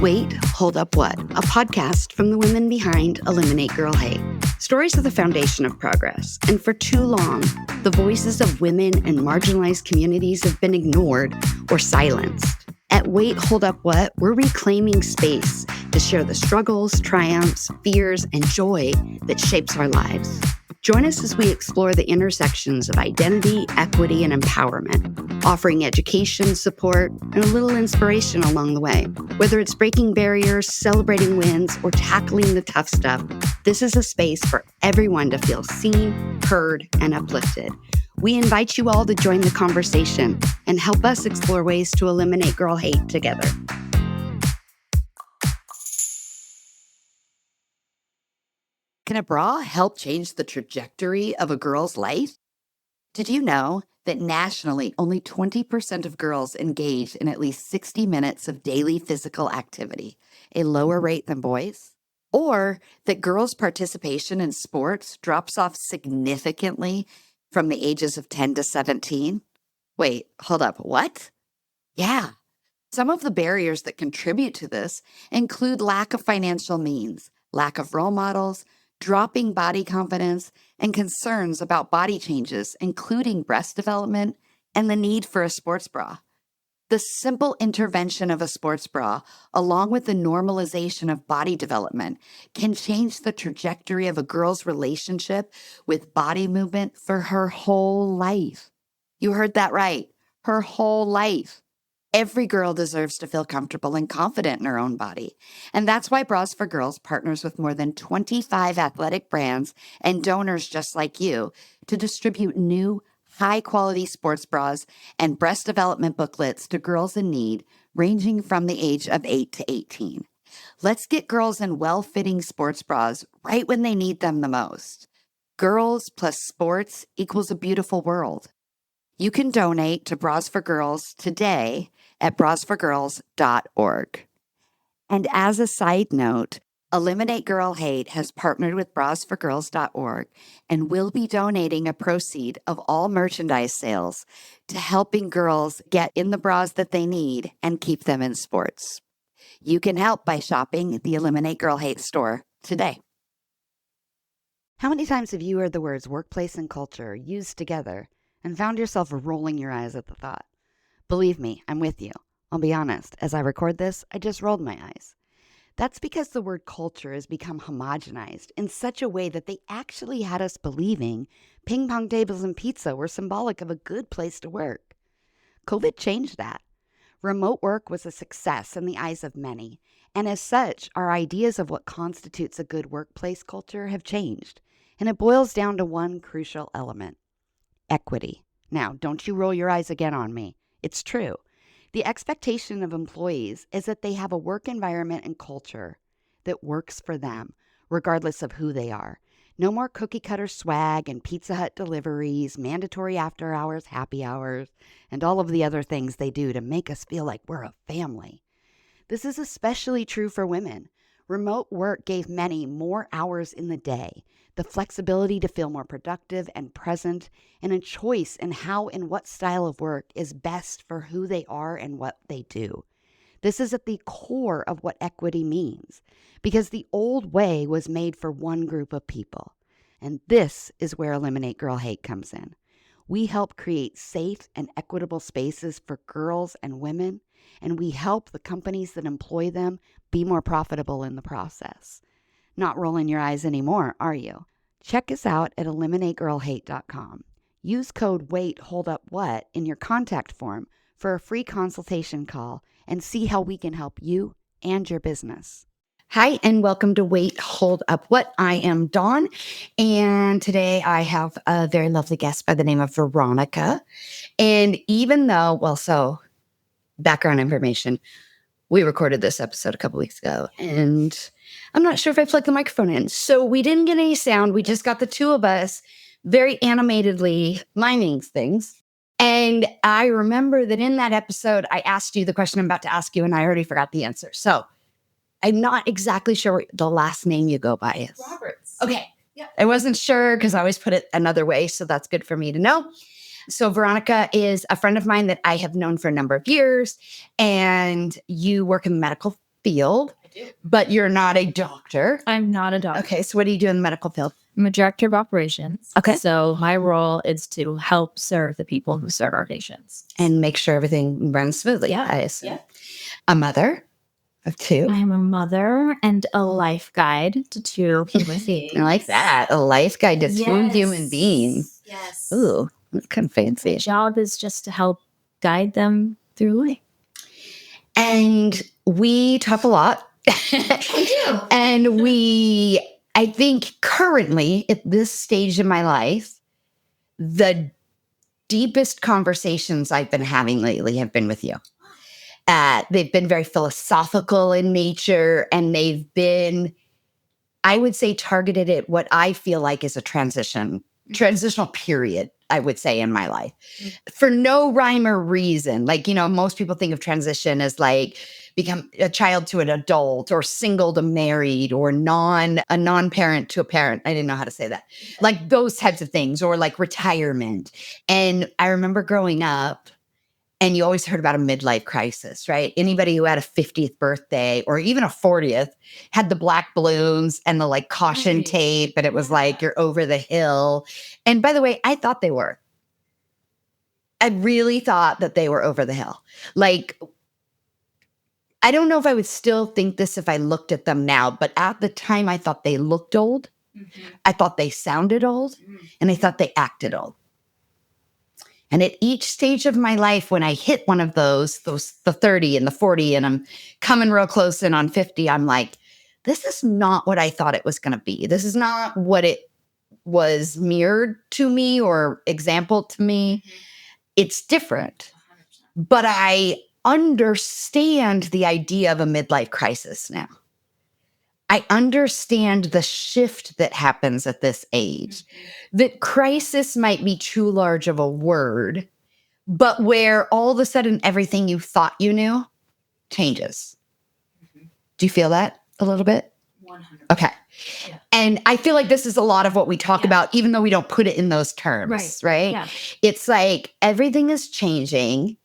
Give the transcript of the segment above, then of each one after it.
Wait, Hold Up What? A podcast from the women behind Eliminate Girl Hate. Stories are the foundation of progress, and for too long, the voices of women and marginalized communities have been ignored or silenced. At Wait, Hold Up What? We're reclaiming space to share the struggles, triumphs, fears, and joy that shapes our lives. Join us as we explore the intersections of identity, equity, and empowerment, offering education, support, and a little inspiration along the way. Whether it's breaking barriers, celebrating wins, or tackling the tough stuff, this is a space for everyone to feel seen, heard, and uplifted. We invite you all to join the conversation and help us explore ways to eliminate girl hate together. Can a bra help change the trajectory of a girl's life? Did you know that nationally, only 20% of girls engage in at least 60 minutes of daily physical activity, a lower rate than boys? Or that girls' participation in sports drops off significantly from the ages of 10 to 17? Wait, hold up, what? Yeah. Some of the barriers that contribute to this include lack of financial means, lack of role models, dropping body confidence, and concerns about body changes, including breast development and the need for a sports bra. The simple intervention of a sports bra, along with the normalization of body development, can change the trajectory of a girl's relationship with body movement for her whole life. You heard that right, her whole life. Every girl deserves to feel comfortable and confident in her own body. And that's why Bras for Girls partners with more than 25 athletic brands and donors just like you to distribute new, high-quality sports bras and breast development booklets to girls in need, ranging from the age of 8 to 18. Let's get girls in well-fitting sports bras right when they need them the most. Girls plus sports equals a beautiful world. You can donate to Bras for Girls today at brasforgirls.org. And as a side note, Eliminate Girl Hate has partnered with brasforgirls.org and will be donating a proceed of all merchandise sales to helping girls get in the bras that they need and keep them in sports. You can help by shopping the Eliminate Girl Hate store today. How many times have you heard the words workplace and culture used together and found yourself rolling your eyes at the thought? Believe me, I'm with you. I'll be honest, as I record this, I just rolled my eyes. That's because the word culture has become homogenized in such a way that they actually had us believing ping pong tables and pizza were symbolic of a good place to work. COVID changed that. Remote work was a success in the eyes of many, and as such, our ideas of what constitutes a good workplace culture have changed, and it boils down to one crucial element: equity. Now, don't you roll your eyes again on me. It's true. The expectation of employees is that they have a work environment and culture that works for them, regardless of who they are. No more cookie cutter swag and Pizza Hut deliveries, mandatory after hours, happy hours, and all of the other things they do to make us feel like we're a family. This is especially true for women. Remote work gave many more hours in the day, the flexibility to feel more productive and present, and a choice in how and what style of work is best for who they are and what they do. This is at the core of what equity means, because the old way was made for one group of people. And this is where Eliminate Girl Hate comes in. We help create safe and equitable spaces for girls and women, and we help the companies that employ them be more profitable in the process. Not rolling your eyes anymore, are you? Check us out at eliminategirlhate.com. Use code WAITHOLDUPWHAT in your contact form for a free consultation call and see how we can help you and your business. Hi, and welcome to Wait, Hold Up What? I am Dawne, and today I have a very lovely guest by the name of Veronica. And even though, so background information, we recorded this episode a couple weeks ago, and I'm not sure if I plugged the microphone in. So we didn't get any sound. We just got the two of us very animatedly miming things. And I remember that in that episode, I asked you the question I'm about to ask you, and I already forgot the answer. So I'm not exactly sure what the last name you go by is. Roberts. Okay. Yeah. I wasn't sure because I always put it another way. So that's good for me to know. So Veronica is a friend of mine that I have known for a number of years, and you work in the medical field, but you're not a doctor. I'm not a doctor. Okay, so what do you do in the medical field? I'm a director of operations. Okay. So my role is to help serve the people who serve our patients. And make sure everything runs smoothly. Yeah. I assume. Yeah. A mother of two. I am a mother and a life guide to two human beings. I like that. A life guide to two human beings. Yes. Ooh, that's kind of fancy. My job is just to help guide them through life. And we talk a lot. We do. And I think currently at this stage in my life, the deepest conversations I've been having lately have been with you. They've been very philosophical in nature, and they've been, I would say, targeted at what I feel like is a transitional period, I would say, in my life. For no rhyme or reason. Like, most people think of transition as like become a child to an adult, or single to married, or a non-parent to a parent. I didn't know how to say that. Like those types of things, or like retirement. And I remember growing up, and you always heard about a midlife crisis, right? Anybody who had a 50th birthday or even a 40th had the black balloons and the like caution tape, and it was like, you're over the hill. And by the way, I thought they were. I really thought that they were over the hill. Like, I don't know if I would still think this if I looked at them now, but at the time I thought they looked old. Mm-hmm. I thought they sounded old, and I thought they acted old. And at each stage of my life, when I hit one of those the 30 and the 40, and I'm coming real close in on 50, I'm like, this is not what I thought it was going to be. This is not what it was mirrored to me or exampled to me. Mm-hmm. It's different. 100%. But I understand the idea of a midlife crisis now. I understand the shift that happens at this age. Mm-hmm. That crisis might be too large of a word, but where all of a sudden everything you thought you knew changes. Mm-hmm. Do you feel that a little bit? 100%. Okay. Yeah. And I feel like this is a lot of what we talk about, even though we don't put it in those terms, right? Yeah. It's like everything is changing.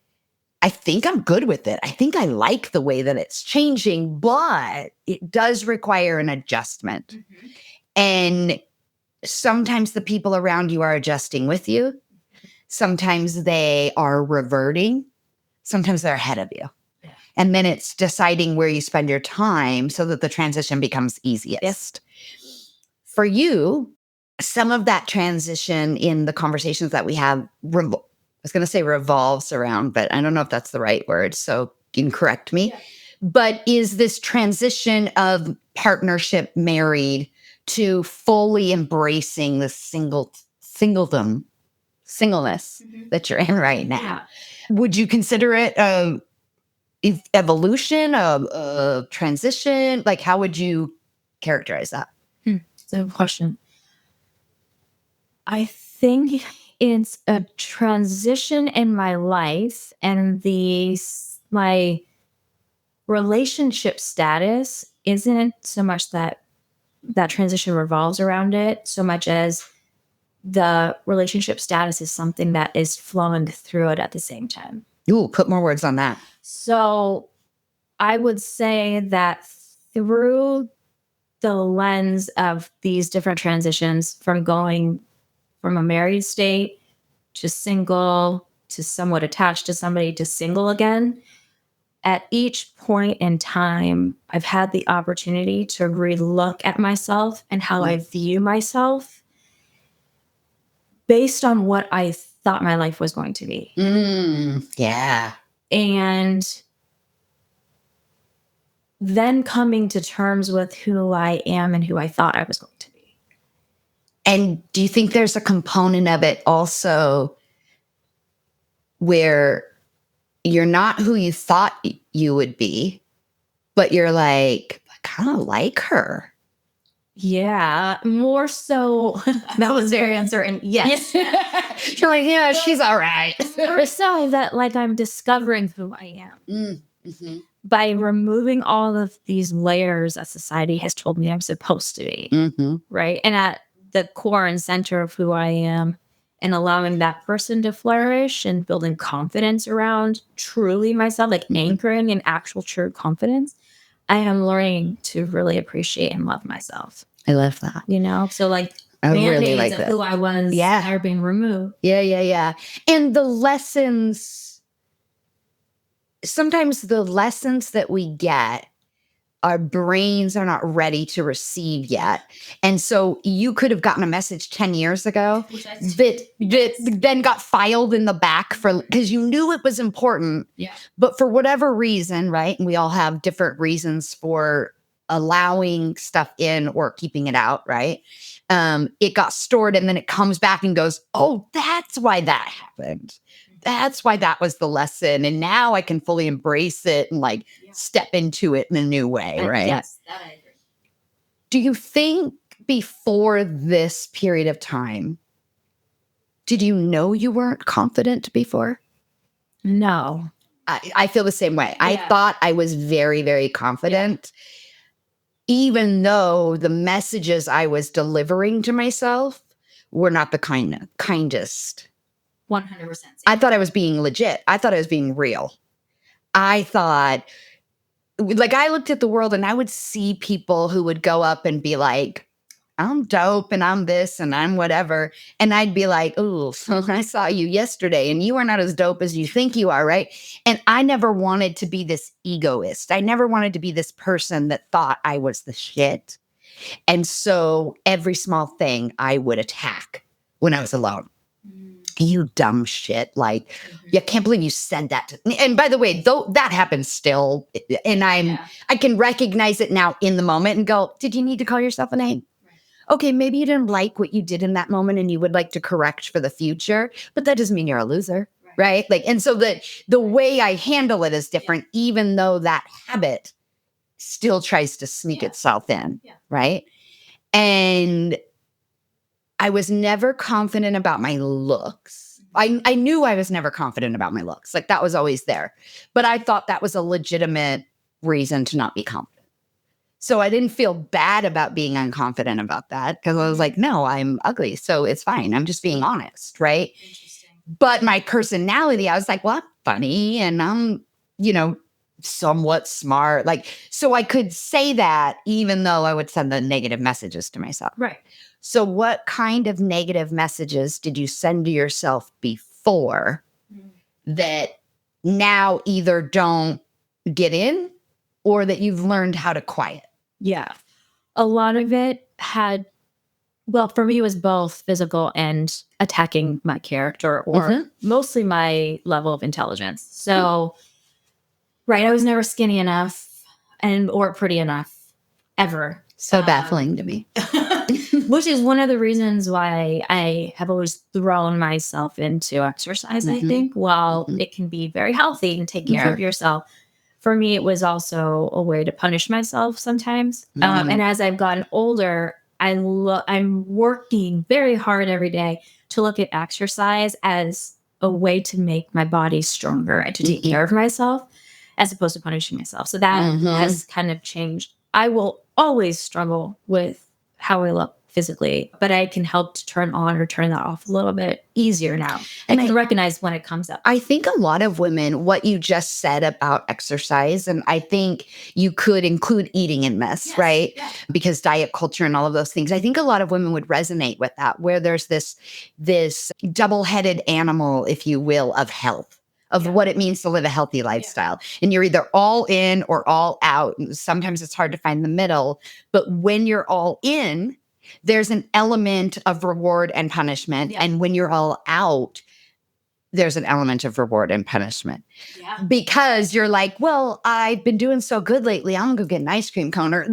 I think I'm good with it. I think I like the way that it's changing, but it does require an adjustment. Mm-hmm. And sometimes the people around you are adjusting with you. Sometimes they are reverting. Sometimes they're ahead of you. Yeah. And then it's deciding where you spend your time so that the transition becomes easiest. Yes. For you, some of that transition in the conversations that we have I was going to say revolves around, but I don't know if that's the right word, so you can correct me. Yeah. But is this transition of partnership, married, to fully embracing the singleness mm-hmm. that you're in right now? Yeah. Would you consider it evolution, a transition? Like, how would you characterize that? That's a good question. I think it's a transition in my life, and my relationship status isn't so much that transition revolves around it, so much as the relationship status is something that is flowing through it at the same time. Ooh, put more words on that. So I would say that through the lens of these different transitions, from going from a married state to single to somewhat attached to somebody to single again, at each point in time, I've had the opportunity to relook at myself and how I view myself based on what I thought my life was going to be. Yeah. And then coming to terms with who I am and who I thought I was going to be. And do you think there's a component of it also where you're not who you thought you would be, but you're like, I kind of like her? Yeah, more so. That was very uncertain. Yes. You're like, yeah, she's all right. More so that like I'm discovering who I am. Mm-hmm. By removing all of these layers that society has told me I'm supposed to be. Mm-hmm. Right. And at the core and center of who I am, and allowing that person to flourish and building confidence around truly myself, like anchoring in actual true confidence, I am learning to really appreciate and love myself. I love that. So like I really band-aids like of that. who I was Yeah. are being removed. Yeah. And the lessons, sometimes the lessons that we get, our brains are not ready to receive yet. And so you could have gotten a message 10 years ago that then got filed in the back because you knew it was important. Yeah. But for whatever reason, right? And we all have different reasons for allowing stuff in or keeping it out, right? It got stored and then it comes back and goes, oh, that's why that happened. That's why that was the lesson. And now I can fully embrace it and like step into it in a new way, right? Yes, that I agree. Do you think before this period of time, did you know you weren't confident before? No. I feel the same way. I thought I was very, very confident, even though the messages I was delivering to myself were not the kindest. 100%. I thought I was being legit. I thought I was being real. I thought, like, I looked at the world and I would see people who would go up and be like, I'm dope and I'm this and I'm whatever. And I'd be like, oh, so I saw you yesterday and you are not as dope as you think you are, right? And I never wanted to be this egoist. I never wanted to be this person that thought I was the shit. And so every small thing I would attack when I was alone. You dumb shit. Like, I can't believe you said that. And by the way, though that happens still. And I can recognize it now in the moment and go, did you need to call yourself a name? Okay, maybe you didn't like what you did in that moment and you would like to correct for the future, but that doesn't mean you're a loser, right? Like, and so the way I handle it is different, even though that habit still tries to sneak itself in, right? And I was never confident about my looks. I knew I was never confident about my looks. Like that was always there. But I thought that was a legitimate reason to not be confident. So I didn't feel bad about being unconfident about that because I was like, no, I'm ugly. So it's fine. I'm just being honest. Right. But my personality, I was like, well, I'm funny and I'm, somewhat smart. Like, so I could say that even though I would send the negative messages to myself. Right. So what kind of negative messages did you send to yourself before that now either don't get in or that you've learned how to quiet? Yeah. A lot of it for me, it was both physical and attacking my character or mostly my level of intelligence. So, I was never skinny enough or pretty enough ever. So baffling to me. Which is one of the reasons why I have always thrown myself into exercise, I think, while it can be very healthy and take care of yourself. For me, it was also a way to punish myself sometimes. And as I've gotten older, I'm working very hard every day to look at exercise as a way to make my body stronger and to take care of myself as opposed to punishing myself. So that has kind of changed. I will always struggle with how I look physically, but I can help to turn on or turn that off a little bit easier now. And I can recognize when it comes up. I think a lot of women, what you just said about exercise, and I think you could include eating in this, right? Yeah. Because diet culture and all of those things, I think a lot of women would resonate with that, where there's this double-headed animal, if you will, of health. Of what it means to live a healthy lifestyle. And you're either all in or all out. And sometimes it's hard to find the middle. But when you're all in, there's an element of reward and punishment. Yeah. And when you're all out, there's an element of reward and punishment. Yeah. Because you're like, well, I've been doing so good lately. I'm going to go get an ice cream cone. Or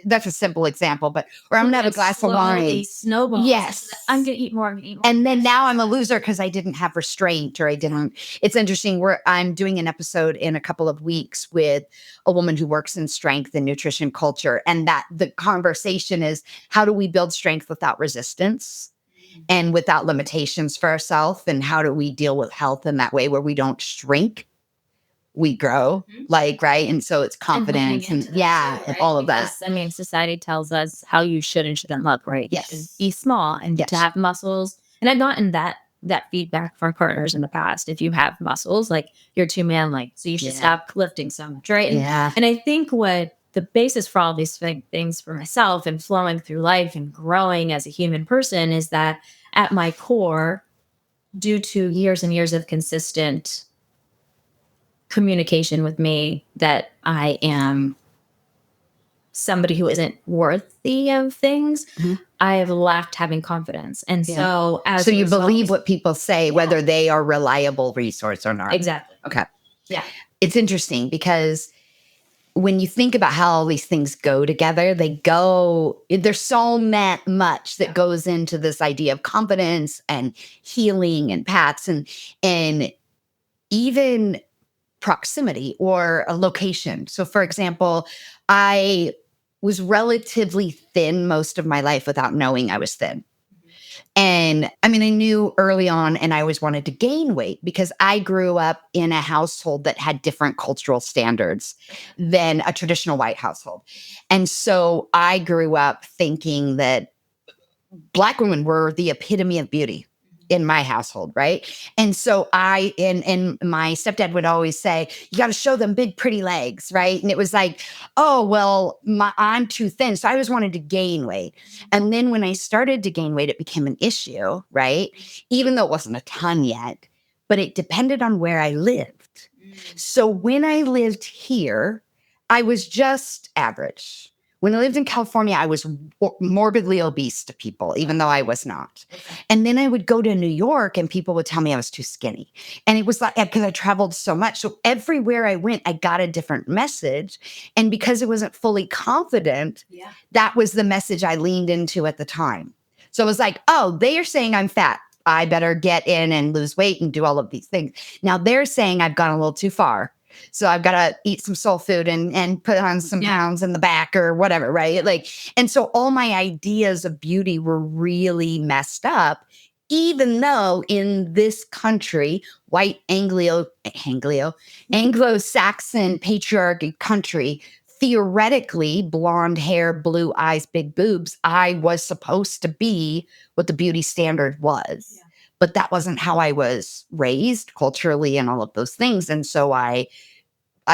that's a simple example, or I'm going to have a glass of wine. Snowballs. Yes. I'm going to eat more. And then now I'm a loser because I didn't have restraint or I didn't. It's interesting. I'm doing an episode in a couple of weeks with a woman who works in strength and nutrition culture. And that the conversation is, how do we build strength without resistance? And without limitations for ourselves, and how do we deal with health in that way where we don't shrink, we grow, right? And so it's confidence and all of that. I mean, society tells us how you should and shouldn't look, right? Yes. Be small and to have muscles. And I've gotten that feedback from partners in the past. If you have muscles, like you're too manly, so you should stop lifting so much, right? And I think what the basis for all these things for myself and flowing through life and growing as a human person is that at my core, due to years and years of consistent communication with me, that I am somebody who isn't worthy of things, I have lacked having confidence. And so as So a you result- believe what people say, whether they are reliable resource or not. Exactly. Okay. Yeah. It's interesting because when you think about how all these things go together, there's so much that goes into this idea of confidence and healing and paths and even proximity or a location. So for example, I was relatively thin most of my life without knowing I was thin. And I mean, I knew early on, and I always wanted to gain weight because I grew up in a household that had different cultural standards than a traditional white household. And so I grew up thinking that Black women were the epitome of beauty in my household, right? And so and my stepdad would always say, you got to show them big, pretty legs, right? And it was like, oh, well, I'm too thin. So I always wanted to gain weight. And then when I started to gain weight, it became an issue, right? Even though it wasn't a ton yet, but it depended on where I lived. So when I lived here, I was just average. When I lived in California, I was morbidly obese to people, even though I was not. And then I would go to New York and people would tell me I was too skinny. And it was like, because I traveled so much. So everywhere I went, I got a different message. And because I wasn't fully confident, that was the message I leaned into at the time. So it was like, oh, they are saying I'm fat. I better get in and lose weight and do all of these things. Now they're saying I've gone a little too far. So I've got to eat some soul food and put on some pounds in the back or whatever, right? Like, and so all my ideas of beauty were really messed up, even though in this country, white Anglo-Saxon patriarchy country, theoretically, blonde hair, blue eyes, big boobs, I was supposed to be what the beauty standard was. Yeah. But that wasn't how I was raised culturally and all of those things. And so I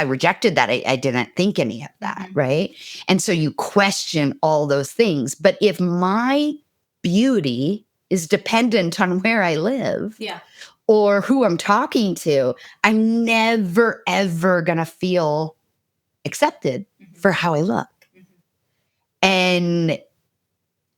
rejected that. I didn't think any of that, right? And so you question all those things. But if my beauty is dependent on where I live or who I'm talking to, I'm never, ever going to feel accepted for how I look. And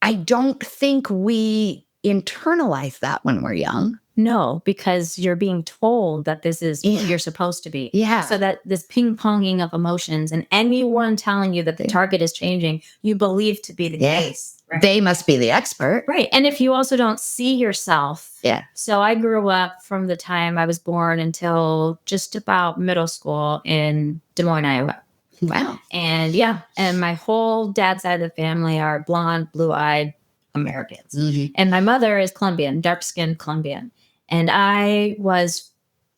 I don't think we internalize that when we're young. No, because you're being told that this is what you're supposed to be. Yeah. So that this ping-ponging of emotions and anyone telling you that the target is changing, you believe to be the case. Right? They must be the expert. Right. And if you also don't see yourself. Yeah. So I grew up from the time I was born until just about middle school in Des Moines, Iowa. Wow. And and my whole dad's side of the family are blonde, blue-eyed Americans. And my mother is Colombian, dark-skinned Colombian. And I was,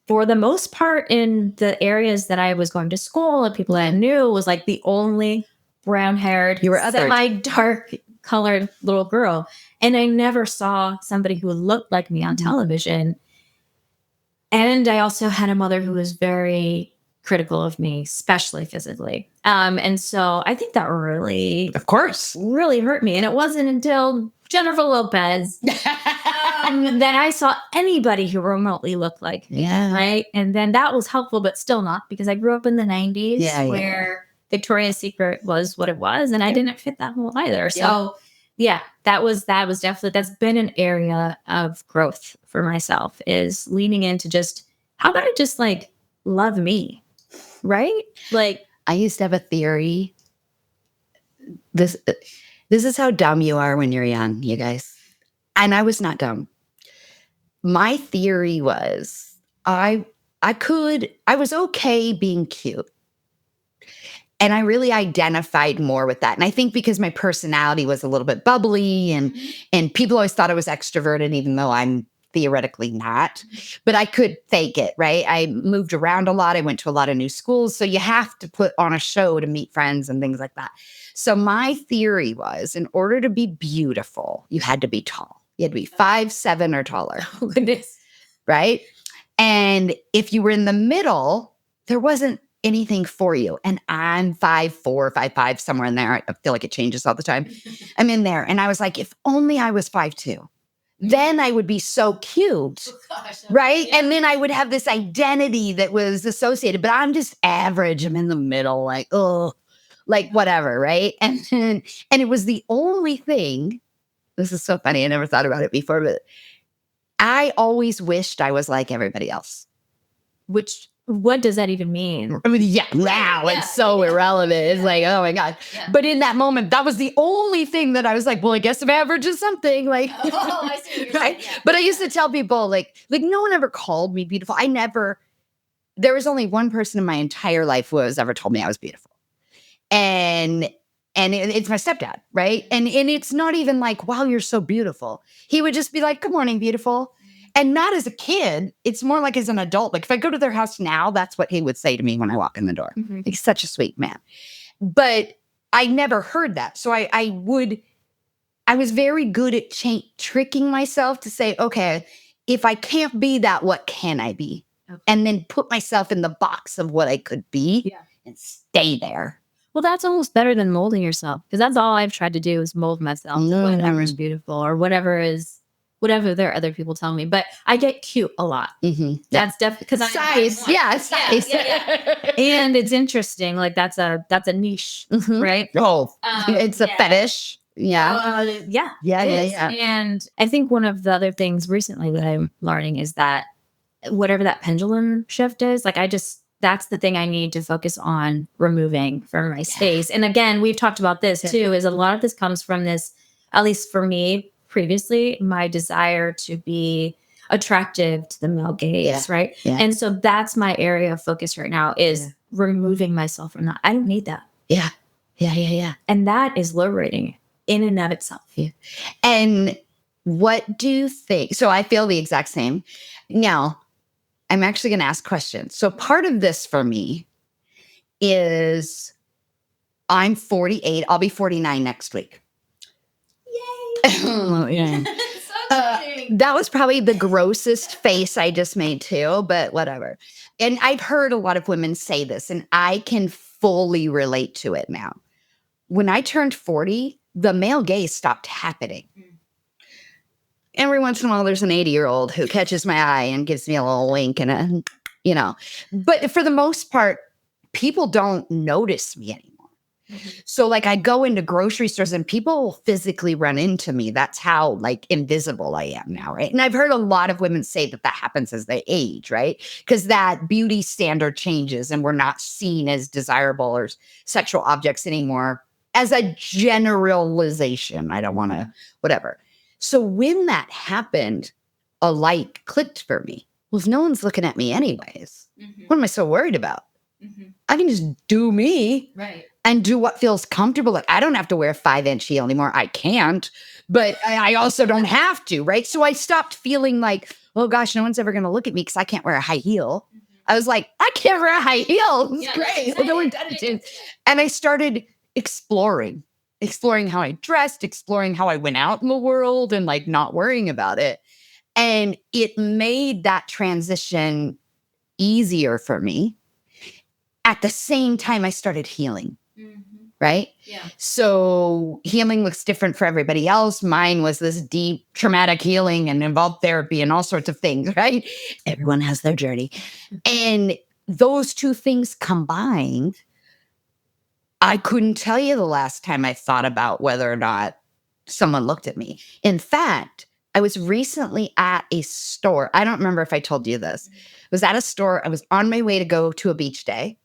for the most part, in the areas that I was going to school and people that I knew, was like the only brown-haired, semi-dark colored little girl. And I never saw somebody who looked like me on television. And I also had a mother who was very critical of me, especially physically. And so I think that really, of course, really hurt me. And it wasn't until Jennifer Lopez that I saw anybody who remotely looked like me. Yeah. Right. And then that was helpful, but still not, because I grew up in the 90s where Victoria's Secret was what it was. And I didn't fit that mold either. So that was definitely, that's been an area of growth for myself, is leaning into just, how about I just like love me? Right? Like, I used to have a theory. This is how dumb you are when you're young, you guys. And I was not dumb. My theory was I was okay being cute. And I really identified more with that. And I think because my personality was a little bit bubbly and people always thought I was extroverted, even though I'm theoretically not, but I could fake it, right? I moved around a lot. I went to a lot of new schools. So you have to put on a show to meet friends and things like that. So my theory was, in order to be beautiful, you had to be tall. You had to be 5'7" or taller. Oh, goodness. Right? And if you were in the middle, there wasn't anything for you. And I'm 5'4", 5'5", somewhere in there. I feel like it changes all the time. I'm in there. And I was like, if only I was 5'2", then I would be so cute. Oh, gosh, right? yeah. And then I would have this identity that was associated, but I'm just average. I'm in the middle, like, oh, like whatever, right? And it was the only thing. This is so funny. I never thought about it before, but I always wished I was like everybody else. What does that even mean? I mean, yeah, now it's so irrelevant. It's like, oh my God. Yeah. But in that moment, that was the only thing that I was like, well, I guess I'm average is something. Like, Oh, I see what you're right? saying. Yeah. But I used to tell people, like no one ever called me beautiful. There was only one person in my entire life who has ever told me I was beautiful. And it's my stepdad, right? And it's not even like, wow, you're so beautiful. He would just be like, good morning, beautiful. And not as a kid, it's more like as an adult. Like if I go to their house now, that's what he would say to me when I walk in the door. Mhm. He's such a sweet man. But I never heard that. So I was very good at tricking myself to say, okay, if I can't be that, what can I be? Okay. And then put myself in the box of what I could be and stay there. Well, that's almost better than molding yourself, because that's all I've tried to do is mold myself to whatever is beautiful or whatever there are other people telling me. But I get cute a lot. Mm-hmm. That's definitely because size. Size. Yeah. And it's interesting. Like that's a niche, Mhm. right? Oh, it's a fetish. Yeah. Yeah. And I think one of the other things recently that I'm learning is that whatever that pendulum shift is, like that's the thing I need to focus on removing from my space. And again, we've talked about this too, is a lot of this comes from this, at least for me previously, my desire to be attractive to the male gaze, right? Yeah. And so that's my area of focus right now is removing myself from that. I don't need that. Yeah. And that is liberating in and of itself. Yeah. And what do you think? So I feel the exact same. Now, I'm actually going to ask questions. So part of this for me is I'm 48. I'll be 49 next week. Yay! Oh, yeah. So exciting. That was probably the grossest face I just made too, but whatever. And I've heard a lot of women say this, and I can fully relate to it now. When I turned 40, the male gaze stopped happening. Every once in a while, there's an 80-year-old who catches my eye and gives me a little wink and but for the most part, people don't notice me anymore. So like I go into grocery stores and people physically run into me. That's how like invisible I am now, right? And I've heard a lot of women say that happens as they age, right? Because that beauty standard changes and we're not seen as desirable or sexual objects anymore as a generalization. I don't want to, whatever. So when that happened, a light clicked for me. Well, if no one's looking at me anyways, what am I so worried about? I can just do me. Right. And do what feels comfortable. Like I don't have to wear a 5-inch heel anymore. I can't, but I also don't have to, right? So I stopped feeling like, oh gosh, no one's ever going to look at me because I can't wear a high heel. I was like, I can't wear a high heel. It's great. Well, no one does it. And I started exploring how I dressed, exploring how I went out in the world and like not worrying about it. And it made that transition easier for me. At the same time, I started healing. Right? Yeah. So healing looks different for everybody else. Mine was this deep traumatic healing and involved therapy and all sorts of things, right? Everyone has their journey. And those two things combined, I couldn't tell you the last time I thought about whether or not someone looked at me. In fact, I was recently at a store. I don't remember if I told you this. I was at a store. I was on my way to go to a beach day.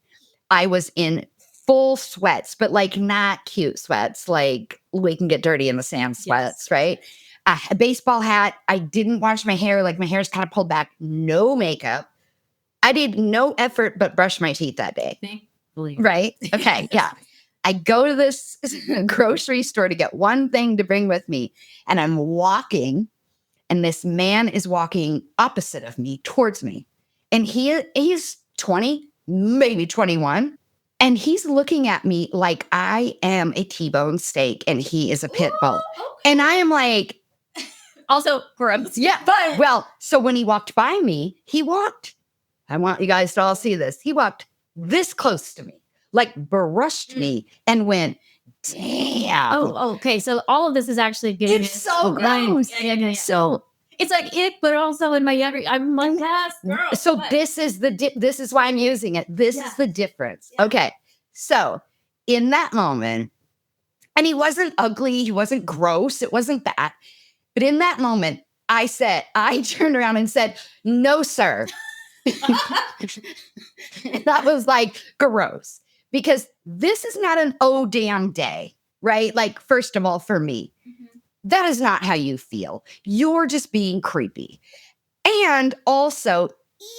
I was in full sweats, but like not cute sweats, like we can get dirty in the sand sweats, right? A baseball hat. I didn't wash my hair. Like my hair's kind of pulled back. No makeup. I did no effort but brush my teeth that day. Thankfully. Right? Okay. Yeah. I go to this grocery store to get one thing to bring with me. And I'm walking, and this man is walking opposite of me towards me. And he's 20, maybe 21. And he's looking at me like I am a T-bone steak and he is a pit bull. Okay. And I am like, also gross. Yeah. But well, so when he walked by me, he walked. I want you guys to all see this. He walked this close to me, like brushed me and went, damn. Oh, okay. So all of this is actually getting It's so gross. Yeah. So it's like it, but also in my younger, I'm like, yes, girl. So what? this is this is why I'm using it. This is the difference. Yeah. Okay. So in that moment, and he wasn't ugly, he wasn't gross, it wasn't that. But in that moment, I turned around and said, no, sir. That was like gross, because this is not an oh damn day, right? Like, first of all, for me, that is not how you feel. You're just being creepy. And also,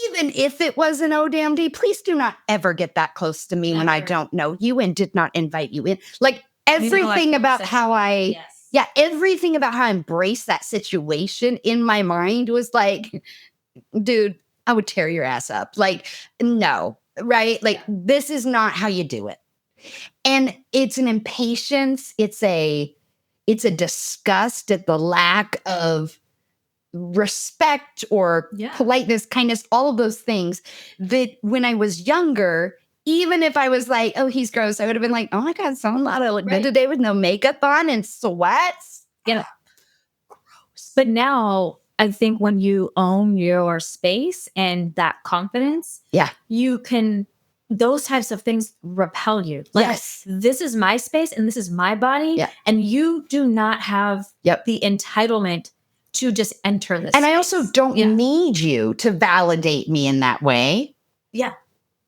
even if it was an oh damn day, please do not ever get that close to me when I don't know you and did not invite you in. Like, everything about how everything about how I embraced that situation in my mind was like, dude, I would tear your ass up. Like, no, right? Like, this is not how you do it. And it's an impatience. It's a disgust at the lack of respect or politeness, kindness, all of those things that when I was younger, even if I was like, oh, he's gross, I would have been like, oh my God, someone lot of look good today with no makeup on and sweats. Yeah. Gross. But now I think when you own your space and that confidence, you can, those types of things repel you. Like, this is my space and this is my body. And you do not have the entitlement to just enter this. And space. I also don't need you to validate me in that way. Yeah.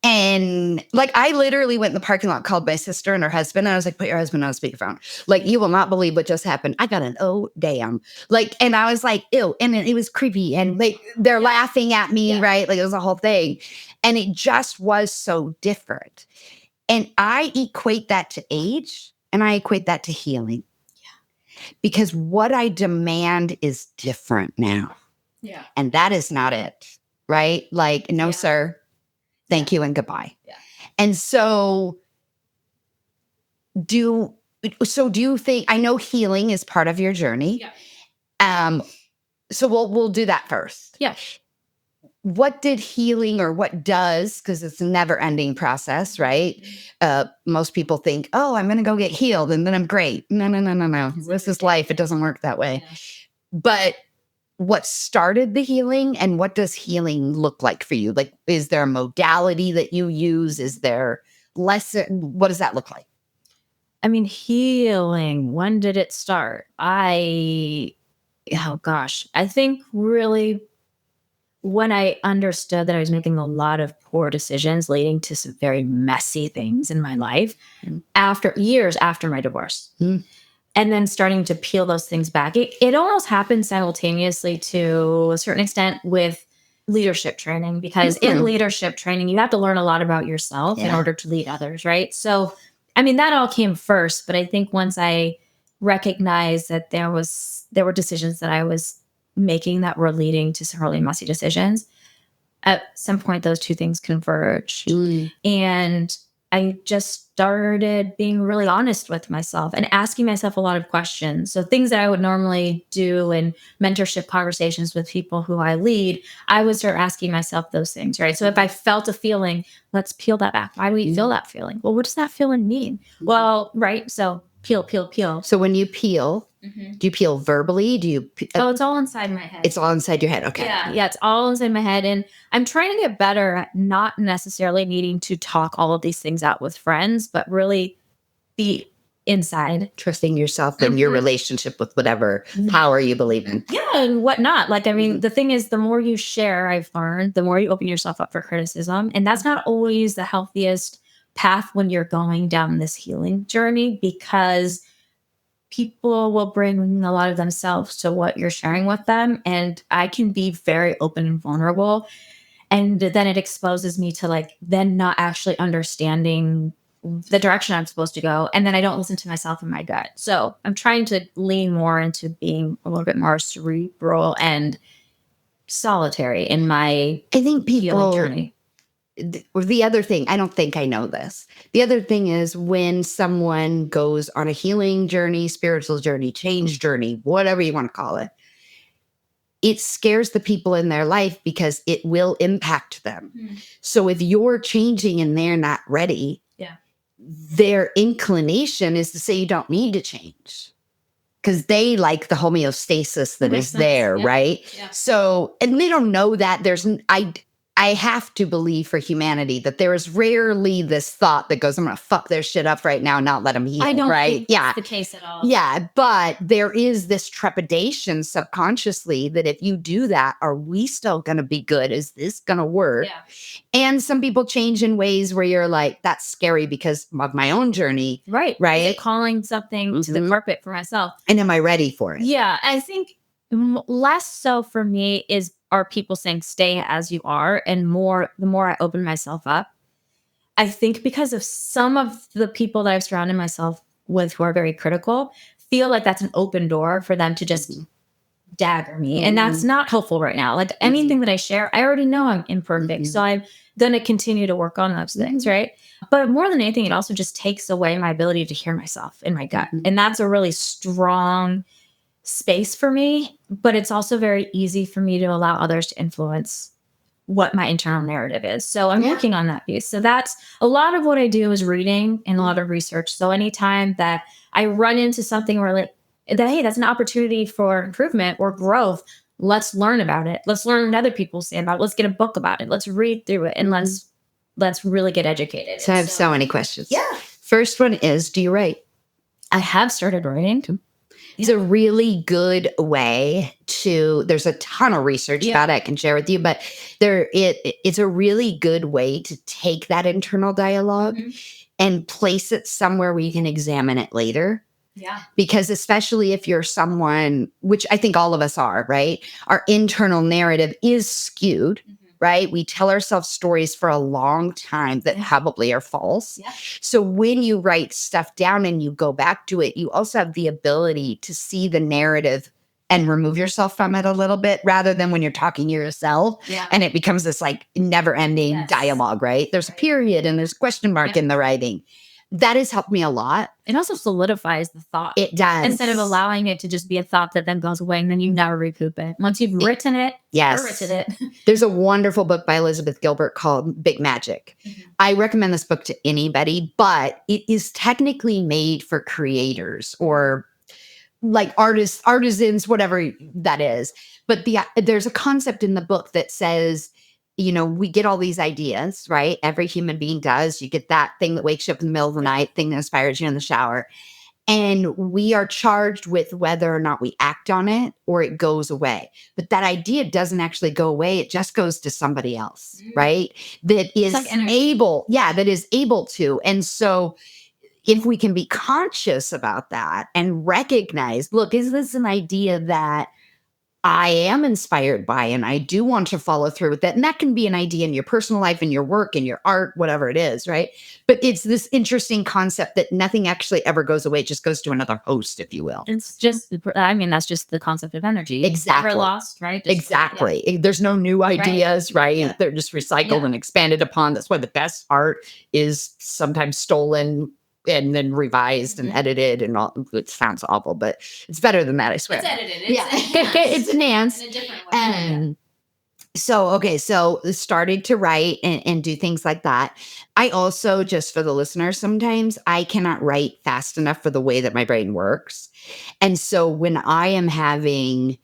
And like, I literally went in the parking lot, called my sister and her husband. And I was like, put your husband on speakerphone. Like, you will not believe what just happened. I got an oh damn. Like, and I was like, ew. And it was creepy. And like, they're laughing at me, right? Like, it was a whole thing. And it just was so different. And I equate that to age and I equate that to healing. Because what I demand is different now. Yeah. And that is not it, right? Like, no, sir. Thank you and goodbye. Yeah. And so do you think, I know healing is part of your journey. Yeah. So we'll do that first. Yeah. What did healing, or what does, because it's a never ending process, right? Most people think, oh, I'm going to go get healed and then I'm great. No. This is life. It doesn't work that way. Yeah. But what started the healing and what does healing look like for you? Like, is there a modality that you use? Is there lesson? What does that look like? I mean, healing, when did it start? I think really when I understood that I was making a lot of poor decisions leading to some very messy things in my life years after my divorce. And then starting to peel those things back. It almost happened simultaneously to a certain extent with leadership training, because in leadership training, you have to learn a lot about yourself in order to lead others, right? So, I mean, that all came first, but I think once I recognized that there were decisions that I was making that were leading to some really messy decisions, at some point, those two things converged. And I just started being really honest with myself and asking myself a lot of questions. So things that I would normally do in mentorship conversations with people who I lead, I would start asking myself those things, right? So if I felt a feeling, let's peel that back. Why do we feel that feeling? Well, what does that feeling mean? Well, right. So peel. So when you peel, do you peel verbally? Do you? It's all inside my head. It's all inside your head. Okay. Yeah, it's all inside my head. And I'm trying to get better at not necessarily needing to talk all of these things out with friends, but really be inside. Trusting yourself and your relationship with whatever power you believe in. Yeah, and whatnot. Like, I mean, the thing is, the more you share, I've learned, the more you open yourself up for criticism. And that's not always the healthiest path when you're going down this healing journey, because people will bring a lot of themselves to what you're sharing with them. And I can be very open and vulnerable. And then it exposes me to then not actually understanding the direction I'm supposed to go. And then I don't listen to myself and my gut. So I'm trying to lean more into being a little bit more cerebral and solitary in my healing journey. The other thing, I don't think I know this. The other thing is when someone goes on a healing journey, spiritual journey, change journey, whatever you want to call it, it scares the people in their life because it will impact them. So if you're changing and they're not ready, their inclination is to say you don't need to change because they like the homeostasis that is there, right? So, and they don't know that I have to believe for humanity that there is rarely this thought that goes, I'm going to fuck their shit up right now and not let them heal, I don't right? think that's the case at all. Yeah, but there is this trepidation subconsciously that if you do that, are we still going to be good? Is this going to work? Yeah. And some people change in ways where you're like, that's scary because of my own journey. Right. Right. Is it calling something to the carpet for myself. And am I ready for it? Yeah. I think less so for me are people saying stay as you are, and the more I open myself up. I think because of some of the people that I've surrounded myself with who are very critical, feel like that's an open door for them to just dagger me. And that's not helpful right now. Like anything that I share, I already know I'm imperfect. So I'm going to continue to work on those things. Right. But more than anything, it also just takes away my ability to hear myself in my gut. And that's a really strong space for me. But it's also very easy for me to allow others to influence what my internal narrative is. So I'm working on that piece. So that's a lot of what I do is reading and a lot of research. So anytime that I run into something where like that, hey, that's an opportunity for improvement or growth, let's learn about it. Let's learn what other people say about it. Let's get a book about it. Let's read through it and let's really get educated. So I have so many questions. Yeah. First one is, do you write? I have started writing. It's a really good way there's a ton of research about it I can share with you, but it's a really good way to take that internal dialogue and place it somewhere where you can examine it later. Yeah. Because especially if you're someone, which I think all of us are, right? Our internal narrative is skewed. Right? We tell ourselves stories for a long time that probably are false. Yeah. So when you write stuff down and you go back to it, you also have the ability to see the narrative and remove yourself from it a little bit rather than when you're talking to yourself and it becomes this like never ending dialogue, right? There's a period and there's a question mark in the writing. That has helped me a lot. It also solidifies the thought. It does. Instead of allowing it to just be a thought that then goes away and then you never recoup it. Once you've written it, There's a wonderful book by Elizabeth Gilbert called Big Magic. I recommend this book to anybody, but it is technically made for creators or like artists, artisans, whatever that is. But there's a concept in the book that says, you know, we get all these ideas, right? Every human being does. You get that thing that wakes you up in the middle of the night, thing that inspires you in the shower. And we are charged with whether or not we act on it or it goes away. But that idea doesn't actually go away. It just goes to somebody else, right? That is that is able to. And so if we can be conscious about that and recognize, look, is this an idea that I am inspired by and I do want to follow through with that? And that can be an idea in your personal life, in your work, in your art, whatever it is, right? But it's this interesting concept that nothing actually ever goes away. It just goes to another host, if you will. It's just, that's just the concept of energy. Exactly. Never lost, right? Exactly. There's no new ideas, right? Yeah. They're just recycled and expanded upon. That's why the best art is sometimes stolen and then revised and edited and all. It sounds awful, but it's better than that, I swear. It's edited. It's enhanced. In a different way. So started to write and do things like that. I also, just for the listeners, sometimes I cannot write fast enough for the way that my brain works. And so when I am having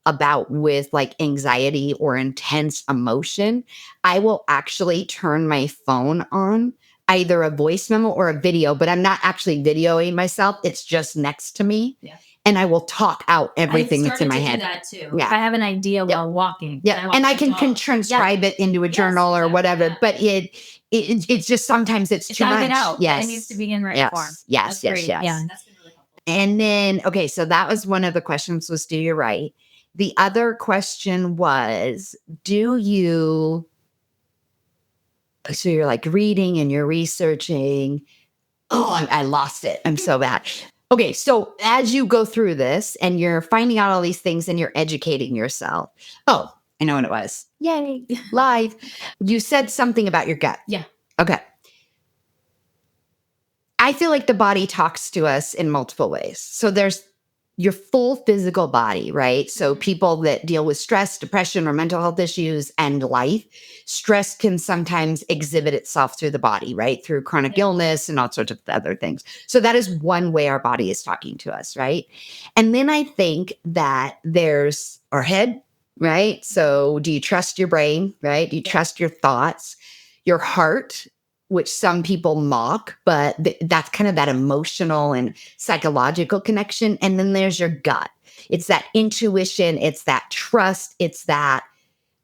a bout with like anxiety or intense emotion, I will actually turn my phone on, either a voice memo or a video, but I'm not actually videoing myself. It's just next to me. Yeah. And I will talk out everything that's in my head. I started to do that too. Yeah. If I have an idea while walking. Yeah. And I can transcribe it into a journal or whatever, but it's just sometimes it's too much. It out. Yes. It needs to be in right form. Yes. Yeah. That's been really helpful. And then, okay, so that was one of the questions was, do you write? The other question was, so you're like reading and you're researching. Oh, I lost it. I'm so bad. Okay. So as you go through this and you're finding out all these things and you're educating yourself. Oh, I know what it was. Yay. Live. You said something about your gut. Yeah. Okay. I feel like the body talks to us in multiple ways. So there's your full physical body, right? So people that deal with stress, depression, or mental health issues and life, stress can sometimes exhibit itself through the body, right? Through chronic illness and all sorts of other things. So that is one way our body is talking to us, right? And then I think that there's our head, right? So do you trust your brain, right? Do you trust your thoughts, your heart, which some people mock, but that's kind of that emotional and psychological connection. And then there's your gut. It's that intuition. It's that trust. It's that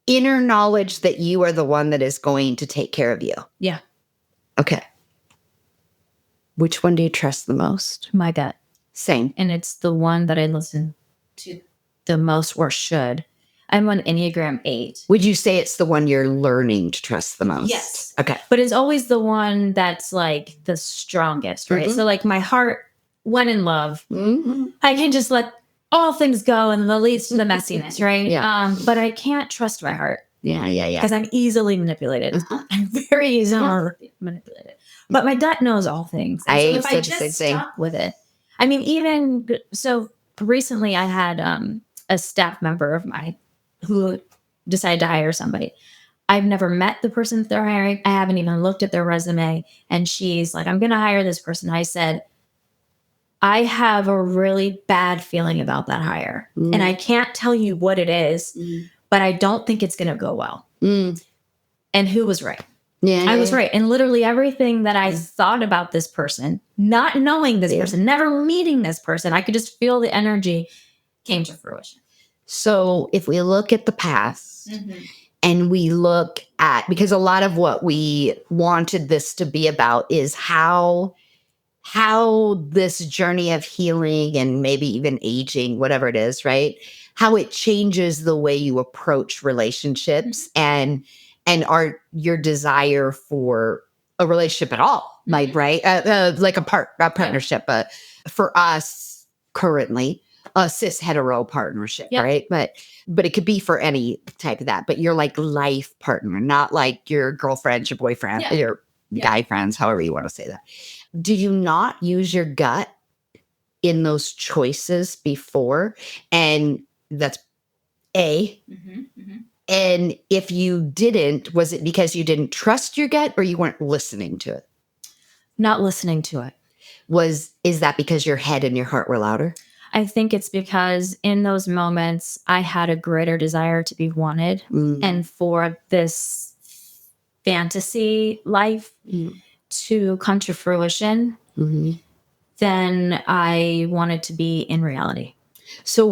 inner knowledge that you are the one that is going to take care of you. Yeah. Okay. Which one do you trust the most? My gut. Same. And it's the one that I listen to the most, or should. I'm on Enneagram 8. Would you say it's the one you're learning to trust the most? Yes. Okay. But it's always the one that's like the strongest, right? Mhm. So like my heart, when in love, Mm-hmm. I can just let all things go and that leads to the messiness, right? Yeah. But I can't trust my heart Yeah. because I'm easily manipulated. Uh-huh. I'm very easily manipulated. But my gut knows all things. And so if I said the same just thing. stuck with it, I mean, even so recently I had a staff member of mine who decided to hire somebody. I've never met the person that they're hiring. I haven't even looked at their resume. And she's like, I'm going to hire this person. I said, I have a really bad feeling about that hire. Mm. And I can't tell you what it is, but I don't think it's going to go well. Mm. And who was right? Yeah. I was right. And literally everything that I thought about this person, not knowing this person, never meeting this person, I could just feel the energy came to fruition. So if we look at the past and we look at, because a lot of what we wanted this to be about is how this journey of healing and maybe even aging, whatever it is, right? How it changes the way you approach relationships and your desire for a relationship at all, like, right? Like a partnership. But for us currently, a cis hetero partnership, right? But it could be for any type of that. But you're like life partner, not like your girlfriend, your boyfriend, your guy friends, however you want to say that. Do you not use your gut in those choices before? And that's A. And if you didn't, was it because you didn't trust your gut or you weren't listening to it? Not listening to it. Is that because your head and your heart were louder? I think it's because in those moments, I had a greater desire to be wanted and for this fantasy life to come to fruition than I wanted to be in reality. So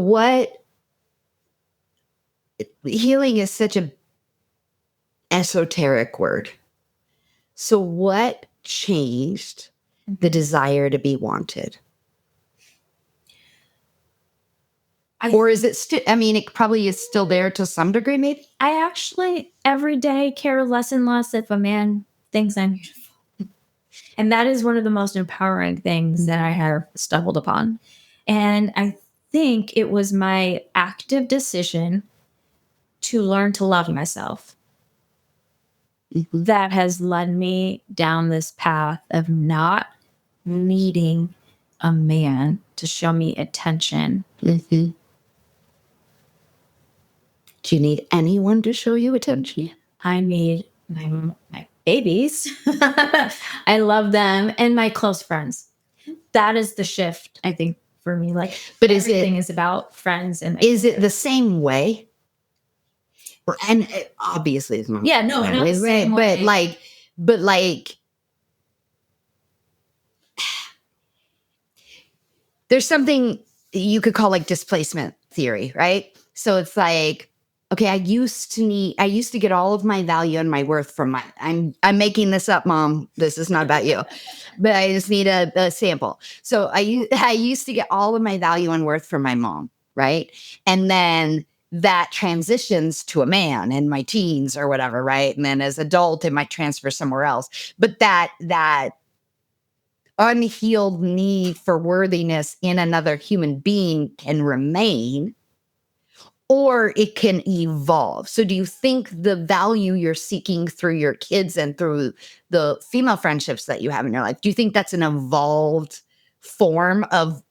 healing is such a esoteric word. So what changed the desire to be wanted? Or is it still, I mean, it probably is still there to some degree, maybe? I actually every day care less and less if a man thinks I'm beautiful. And that is one of the most empowering things that I have stumbled upon. And I think it was my active decision to learn to love myself that has led me down this path of not needing a man to show me attention. Do you need anyone to show you attention? I need my babies. I love them and my close friends. That is the shift, I think, for me. Like, but everything is about friends. And is it the same way? And obviously it's not. Yeah, no, not the same way. But like, there's something you could call like displacement theory, right? So it's like, okay, I used to get all of my value and my worth from I'm making this up, Mom. This is not about you, but I just need a sample. So I used to get all of my value and worth from my mom, right? And then that transitions to a man in my teens or whatever, right? And then as adult, it might transfer somewhere else. But that unhealed need for worthiness in another human being can remain, or it can evolve. So do you think the value you're seeking through your kids and through the female friendships that you have in your life, do you think that's an evolved form of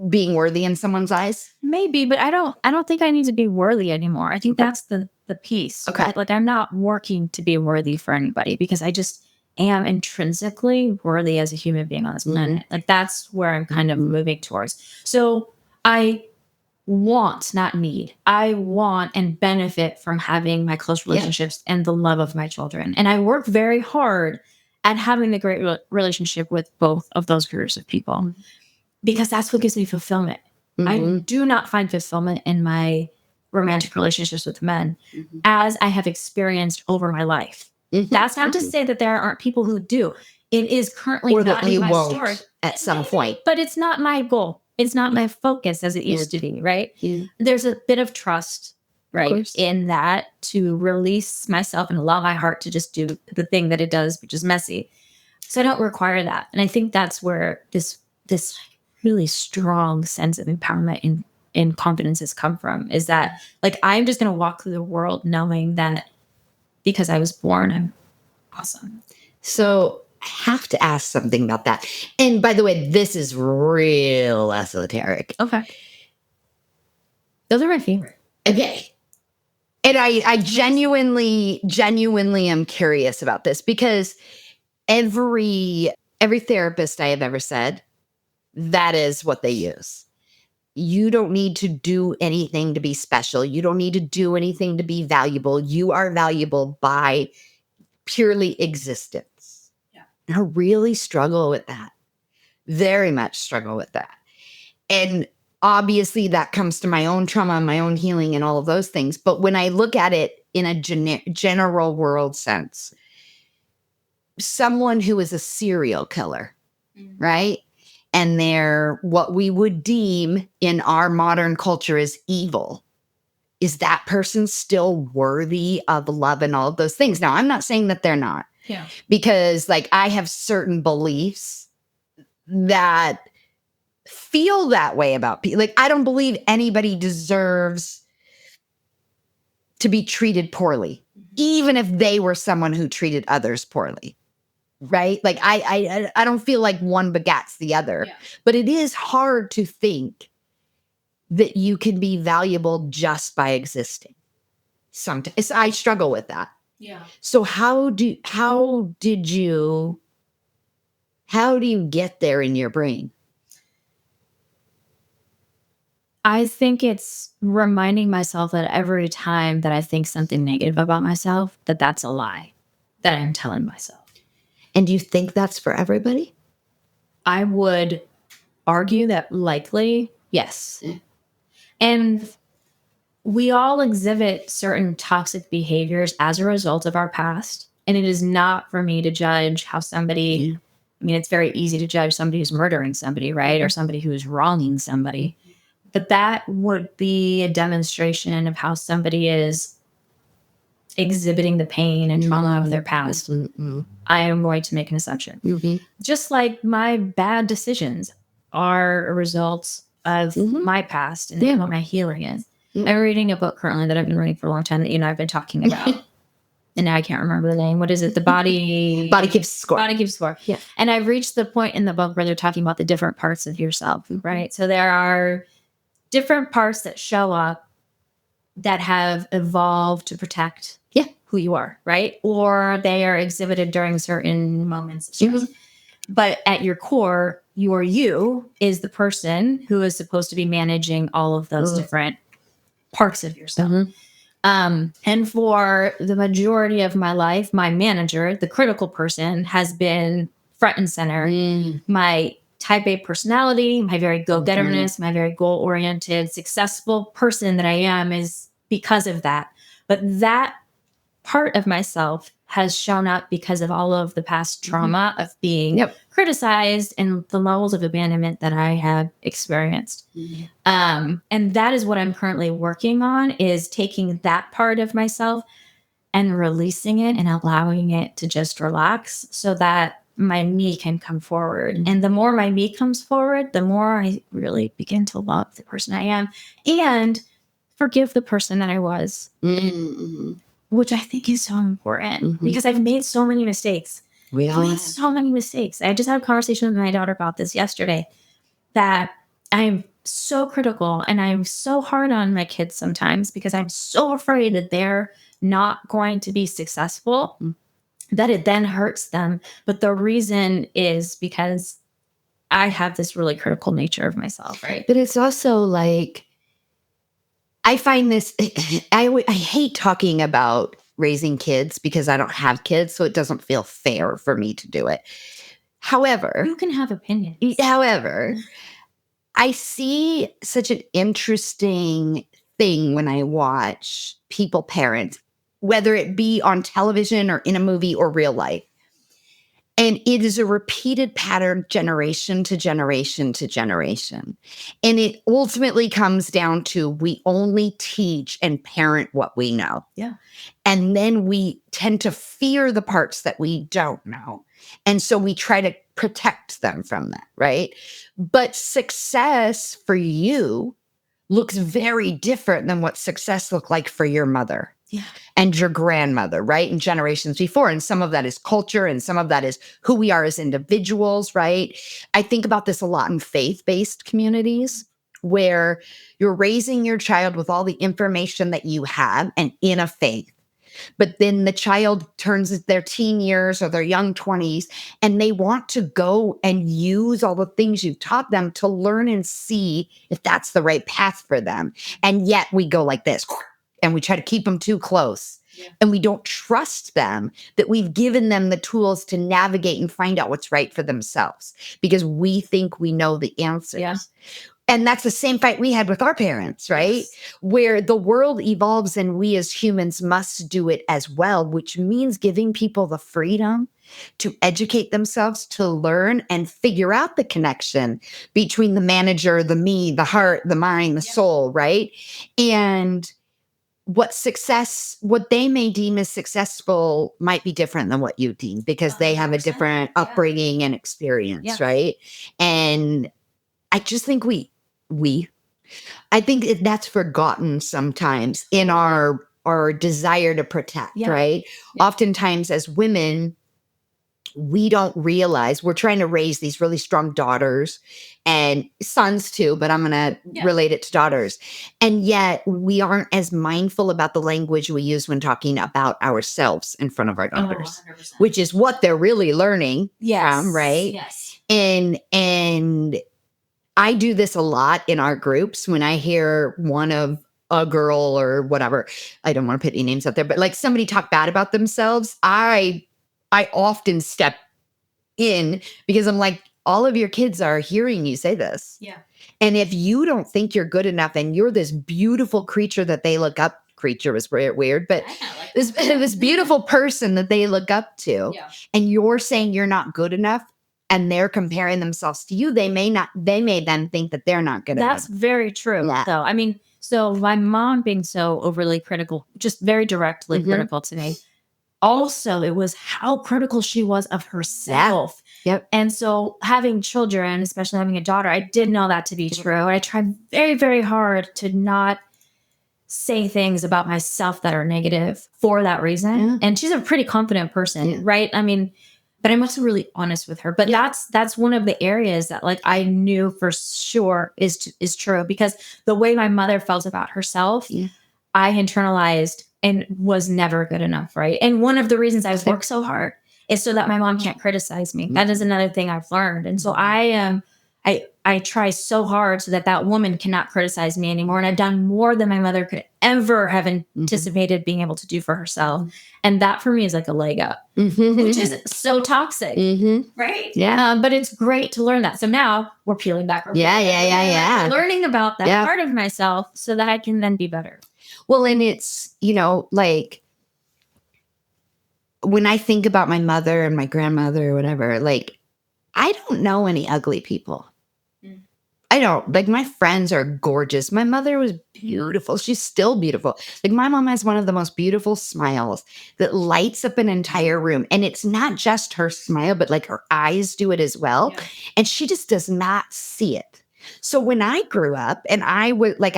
being worthy in someone's eyes? Maybe, but I don't think I need to be worthy anymore. I think that's the piece. Okay. Right? Like I'm not working to be worthy for anybody because I just am intrinsically worthy as a human being on this planet. Like that's where I'm kind of moving towards. So I want, not need. I want and benefit from having my close relationships and the love of my children. And I work very hard at having the great relationship with both of those groups of people because that's what gives me fulfillment. I do not find fulfillment in my romantic relationships with men as I have experienced over my life. That's not to say that there aren't people who do. It is currently Or not that in you my won't story. at some point. But it's not my goal. It's not my focus as it used to be, right? There's a bit of trust, right, in that to release myself and allow my heart to just do the thing that it does, which is messy. So I don't require that. And I think that's where this really strong sense of empowerment and confidence has come from, is that like I'm just going to walk through the world knowing that because I was born, I'm awesome. So I have to ask something about that. And by the way, this is real esoteric. Okay. Those are my favorite. Okay. And I genuinely am curious about this because every therapist I have ever said, that is what they use. You don't need to do anything to be special. You don't need to do anything to be valuable. You are valuable by purely existence. Yeah. And I really struggle with that. Very much struggle with that. And obviously that comes to my own trauma, my own healing and all of those things. But when I look at it in a general world sense, someone who is a serial killer, right? And they're what we would deem in our modern culture as evil. Is that person still worthy of love and all of those things? Now, I'm not saying that they're not. Yeah. Because like I have certain beliefs that feel that way about people. Like I don't believe anybody deserves to be treated poorly, even if they were someone who treated others poorly. Right? Like I don't feel like one begats the other. Yeah. But it is hard to think that you can be valuable just by existing. Sometimes I struggle with that. Yeah. So how do you get there in your brain? I think it's reminding myself that every time that I think something negative about myself, that that's a lie that I'm telling myself. And do you think that's for everybody? I would argue that likely, yes. And we all exhibit certain toxic behaviors as a result of our past. And it is not for me to judge how somebody, I mean, it's very easy to judge somebody who's murdering somebody, right? Or somebody who's wronging somebody. But that would be a demonstration of how somebody is exhibiting the pain and trauma of their past. I am going to make an assumption. Just like my bad decisions are a result of my past and what my healing is. I'm reading a book currently that I've been reading for a long time that you and I have been talking about. And now I can't remember the name. What is it? The Body Keeps Score. Body Keeps Score. Yeah. And I've reached the point in the book where they're talking about the different parts of yourself, right? So there are different parts that show up that have evolved to protect who you are, right? Or they are exhibited during certain moments of stress. But at your core, you is the person who is supposed to be managing all of those different parts of yourself. And for the majority of my life, my manager, the critical person, has been front and center. My type A personality, my very go-getterness, my very goal-oriented, successful person that I am is because of that. But that part of myself has shown up because of all of the past trauma of being criticized and the levels of abandonment that I have experienced. And that is what I'm currently working on, is taking that part of myself and releasing it and allowing it to just relax so that my me can come forward. And the more my me comes forward, the more I really begin to love the person I am and forgive the person that I was. Which I think is so important because I've made so many mistakes. We all made so many mistakes. I just had a conversation with my daughter about this yesterday, that I'm so critical and I'm so hard on my kids sometimes because I'm so afraid that they're not going to be successful, that it then hurts them. But the reason is because I have this really critical nature of myself, right? But it's also like, I find this, I hate talking about raising kids because I don't have kids, so it doesn't feel fair for me to do it. However, You can have opinions. however, I see such an interesting thing when I watch people parent, whether it be on television or in a movie or real life. And it is a repeated pattern, generation to generation to generation. And it ultimately comes down to we only teach and parent what we know. Yeah. And then we tend to fear the parts that we don't know. And so we try to protect them from that, right? But success for you looks very different than what success looked like for your mother. Yeah. And your grandmother, right? And generations before. And some of that is culture and some of that is who we are as individuals, right? I think about this a lot in faith-based communities where you're raising your child with all the information that you have and in a faith. But then the child turns their teen years or their young 20s and they want to go and use all the things you've taught them to learn and see if that's the right path for them. And yet we go like this and we try to keep them too close. Yeah. And we don't trust them that we've given them the tools to navigate and find out what's right for themselves because we think we know the answers. Yeah. And that's the same fight we had with our parents, right? Yes. Where the world evolves and we as humans must do it as well, which means giving people the freedom to educate themselves, to learn and figure out the connection between the manager, the me, the heart, the mind, the soul, right? And what they may deem as successful might be different than what you deem because they have a different upbringing and experience, right? And I just think I think that's forgotten sometimes in our desire to protect, right? Yeah. Oftentimes as women, we don't realize we're trying to raise these really strong daughters and sons too, but I'm going to relate it to daughters. And yet we aren't as mindful about the language we use when talking about ourselves in front of our daughters, which is what they're really learning from, right? Yes. And I do this a lot in our groups when I hear one of a girl or whatever. I don't want to put any names out there, but like somebody talk bad about themselves. I often step in because I'm like, all of your kids are hearing you say this. Yeah. And if you don't think you're good enough and you're this beautiful creature that they look up, creature was weird, but this beautiful person that they look up to, and you're saying you're not good enough, and they're comparing themselves to you, they may then think that they're not good enough. That's very true, though. I mean, so my mom being so overly critical, just very directly critical to me. Also, it was how critical she was of herself. Yeah. Yep. And so having children, especially having a daughter, I did know that to be true. I tried very, very hard to not say things about myself that are negative for that reason. Yeah. And she's a pretty confident person, right? I mean, but I'm also really honest with her. But that's one of the areas that like I knew for sure is true because the way my mother felt about herself, I internalized and was never good enough, right? And one of the reasons I work so hard is so that my mom can't criticize me. That is another thing I've learned. And so I try so hard so that woman cannot criticize me anymore. And I've done more than my mother could ever have anticipated being able to do for herself. And that for me is like a leg up, which is so toxic, right? Yeah. But it's great to learn that. So now we're peeling back. Yeah. Learning about that part of myself so that I can then be better. Well, and it's, like when I think about my mother and my grandmother or whatever, like I don't know any ugly people. I don't. Like my friends are gorgeous. My mother was beautiful. She's still beautiful. Like my mom has one of the most beautiful smiles that lights up an entire room. And it's not just her smile, but like her eyes do it as well. Yeah. And she just does not see it. So when I grew up and I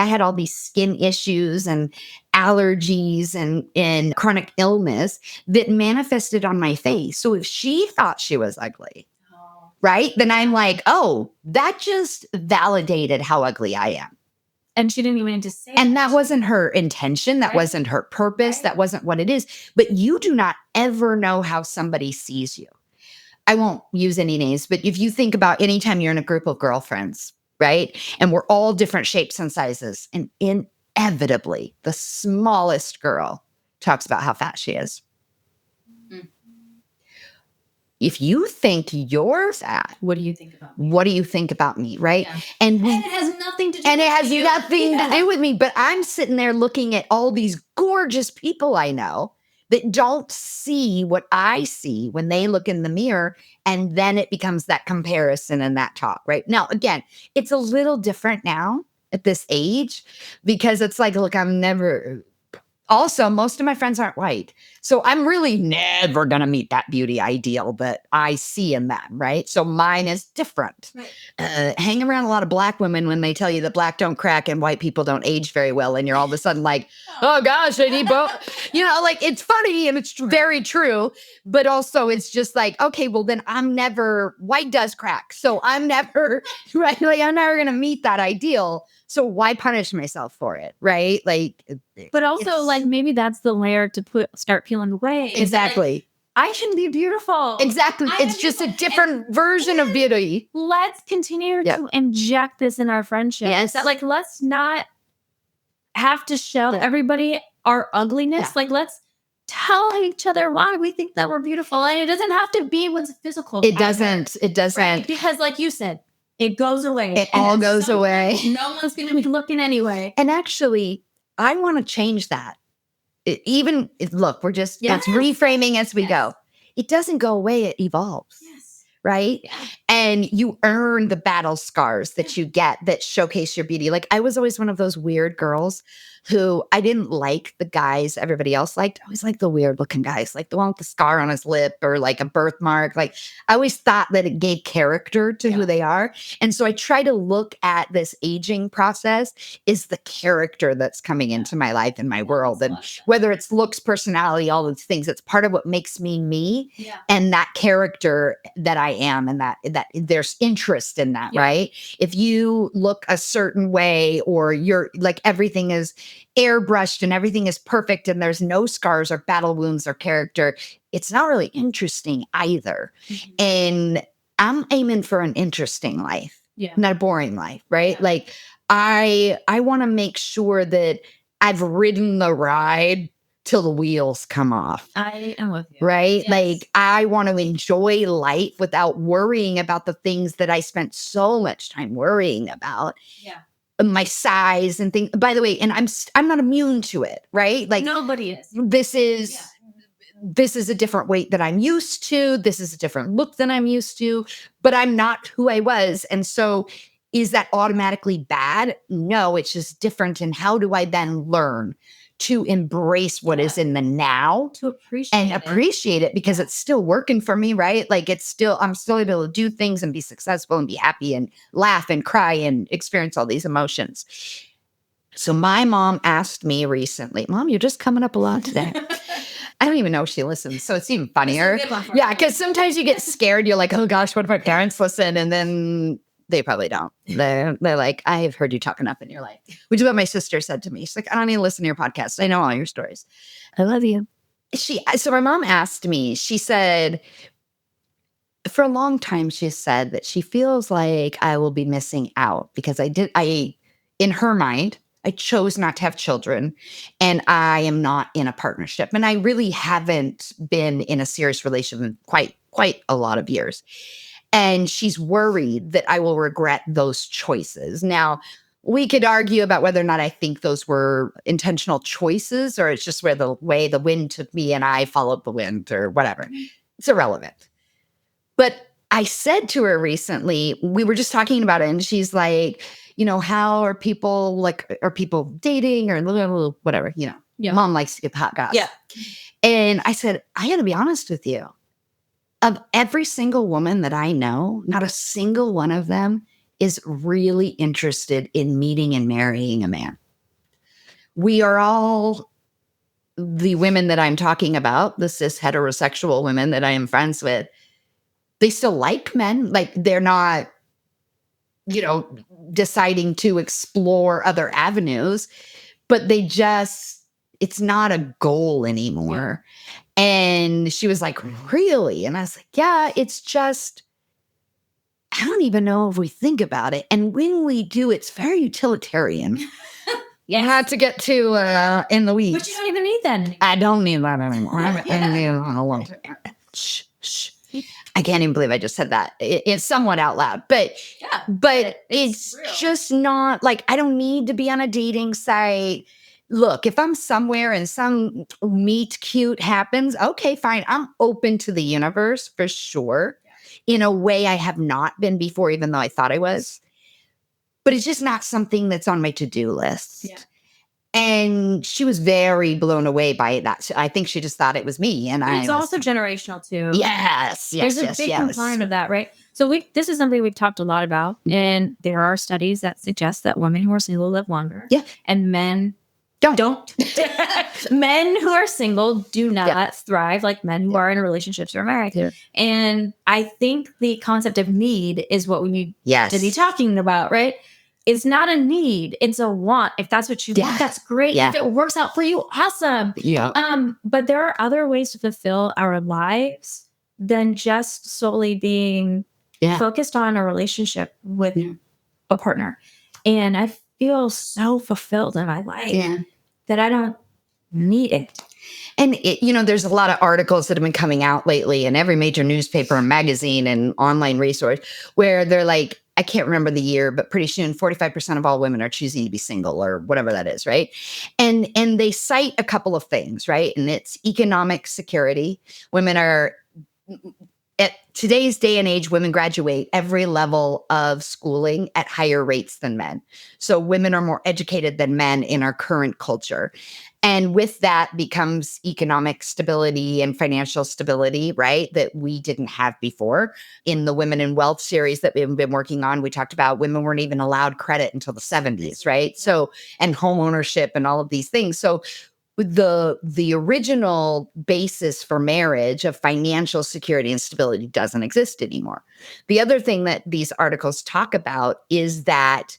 had all these skin issues and allergies and chronic illness that manifested on my face. So if she thought she was ugly, right? Then I'm like, oh, that just validated how ugly I am. And she didn't even need to say And that wasn't her intention. That Right. wasn't her purpose. Right. That wasn't what it is. But you do not ever know how somebody sees you. I won't use any names, but if you think about anytime you're in a group of girlfriends, right? And we're all different shapes and sizes. And inevitably, the smallest girl talks about how fat she is. Mm. If you think you're fat, What do you think about me? what do you think about me, right? Yeah. And And it has nothing to do and it with has you. nothing to do with me, but I'm sitting there looking at all these gorgeous people I know that don't see what I see when they look in the mirror. And then it becomes that comparison and that talk, right? Now, again, it's a little different now at this age because it's like, look, I'm never. Also, most of my friends aren't white. So I'm really never going to meet that beauty ideal that I see in them, right? So mine is different. Right. Hang around a lot of black women when they tell you that black don't crack and white people don't age very well. And you're all of a sudden like, oh gosh, I need both. Like it's funny and it's very true. But also it's just like, okay, well then white does crack. So I'm never, right? Like I'm never going to meet that ideal. So why punish myself for it, right? Like, but also, like maybe that's the layer to start peeling away. Exactly. Like, I should be beautiful. Exactly. It's just a different version of beauty. Let's continue to inject this in our friendship. Yes. That, like, let's not have to show everybody our ugliness. Yeah. Like, let's tell each other why we think that we're beautiful, and it doesn't have to be what's physical. It doesn't. It doesn't. Right? Because, like you said, it goes away. It all goes away. No one's going to be looking anyway. And actually, I want to change that. Look, we're just that's reframing as we go. It doesn't go away. It evolves. Yes. Right? Yeah. And you earn the battle scars that you get that showcase your beauty. Like I was always one of those weird girls who I didn't like the guys everybody else liked. I always liked the weird looking guys, like the one with the scar on his lip or like a birthmark. Like I always thought that it gave character to who they are. And so I try to look at this aging process is the character that's coming into my life and my world. And whether it's looks, personality, all those things, it's part of what makes me me and that character that I am and that there's interest in that, right? If you look a certain way or you're like everything is airbrushed and everything is perfect and there's no scars or battle wounds or character, it's not really interesting either. Mm-hmm. And I'm aiming for an interesting life, not a boring life, right? Like I want to make sure that I've ridden the ride till the wheels come off. I am with you. Right? Yes. Like I want to enjoy life without worrying about the things that I spent so much time worrying about. Yeah. My size and things. By the way, and I'm not immune to it, right? Like nobody is. This is a different weight that I'm used to. This is a different look than I'm used to, but I'm not who I was. And so is that automatically bad? No, it's just different. And how do I then learn to embrace what is in the now to appreciate it because it's still working for me, right? Like I'm still able to do things and be successful and be happy and laugh and cry and experience all these emotions. So my mom asked me recently, Mom, you're just coming up a lot today. I don't even know if she listens, so it's even funnier. Yeah, because sometimes you get scared. You're like, oh gosh, what if my parents listen? And then they probably don't. They're like, I have heard you talk enough in your life, which is what my sister said to me. She's like, I don't need to listen to your podcast. I know all your stories. I love you. So my mom asked me, she said, for a long time, she said that she feels like I will be missing out because in her mind, I chose not to have children and I am not in a partnership. And I really haven't been in a serious relationship in quite a lot of years. And she's worried that I will regret those choices. Now, we could argue about whether or not I think those were intentional choices or it's just the way the wind took me and I followed the wind or whatever. It's irrelevant. But I said to her recently, we were just talking about it and she's like, how are people dating or whatever, Mom likes to get the hot goss. Yeah. And I said, I got to be honest with you. Of every single woman that I know, not a single one of them is really interested in meeting and marrying a man. We are all the women that I'm talking about, the cis heterosexual women that I am friends with. they still like men. Like they're not, deciding to explore other avenues, but it's not a goal anymore. Yeah. And she was like, really? And I was like, yeah, it's just, I don't even know if we think about it. And when we do, it's very utilitarian. Yeah. Not to get too in the weeds. But you don't even need that anymore. I don't need that anymore. I haven't needed it in a long time. Shh, shh. I can't even believe I just said that. It's somewhat out loud, but it's just not like I don't need to be on a dating site. Look, if I'm somewhere and some meet cute happens, okay, fine. I'm open to the universe for sure. In a way I have not been before, even though I thought I was. But it's just not something that's on my to-do list. Yeah. And she was very blown away by that. I think she just thought it was me. And it's also generational too. Yes. There's a big component of that, right? So this is something we've talked a lot about. And there are studies that suggest that women who are single live longer. Yeah. And men don't. Men who are single do not thrive like men who are in relationships or married. Yeah. And I think the concept of need is what we need to be talking about, right? It's not a need. It's a want. If that's what you want, that's great. Yeah. If it works out for you, awesome. Yeah. But there are other ways to fulfill our lives than just solely being focused on a relationship with a partner. And I feel so fulfilled in my life that I don't need it. And, there's a lot of articles that have been coming out lately in every major newspaper and magazine and online resource where they're like, I can't remember the year, but pretty soon 45% of all women are choosing to be single or whatever that is, right? And they cite a couple of things, right? And it's economic security. Women are, at today's day and age, women graduate every level of schooling at higher rates than men. So women are more educated than men in our current culture. And with that becomes economic stability and financial stability, right? That we didn't have before. In the Women in Wealth series that we've been working on, we talked about women weren't even allowed credit until the 70s, right? So, and home ownership and all of these things. So the original basis for marriage of financial security and stability doesn't exist anymore. The other thing that these articles talk about is that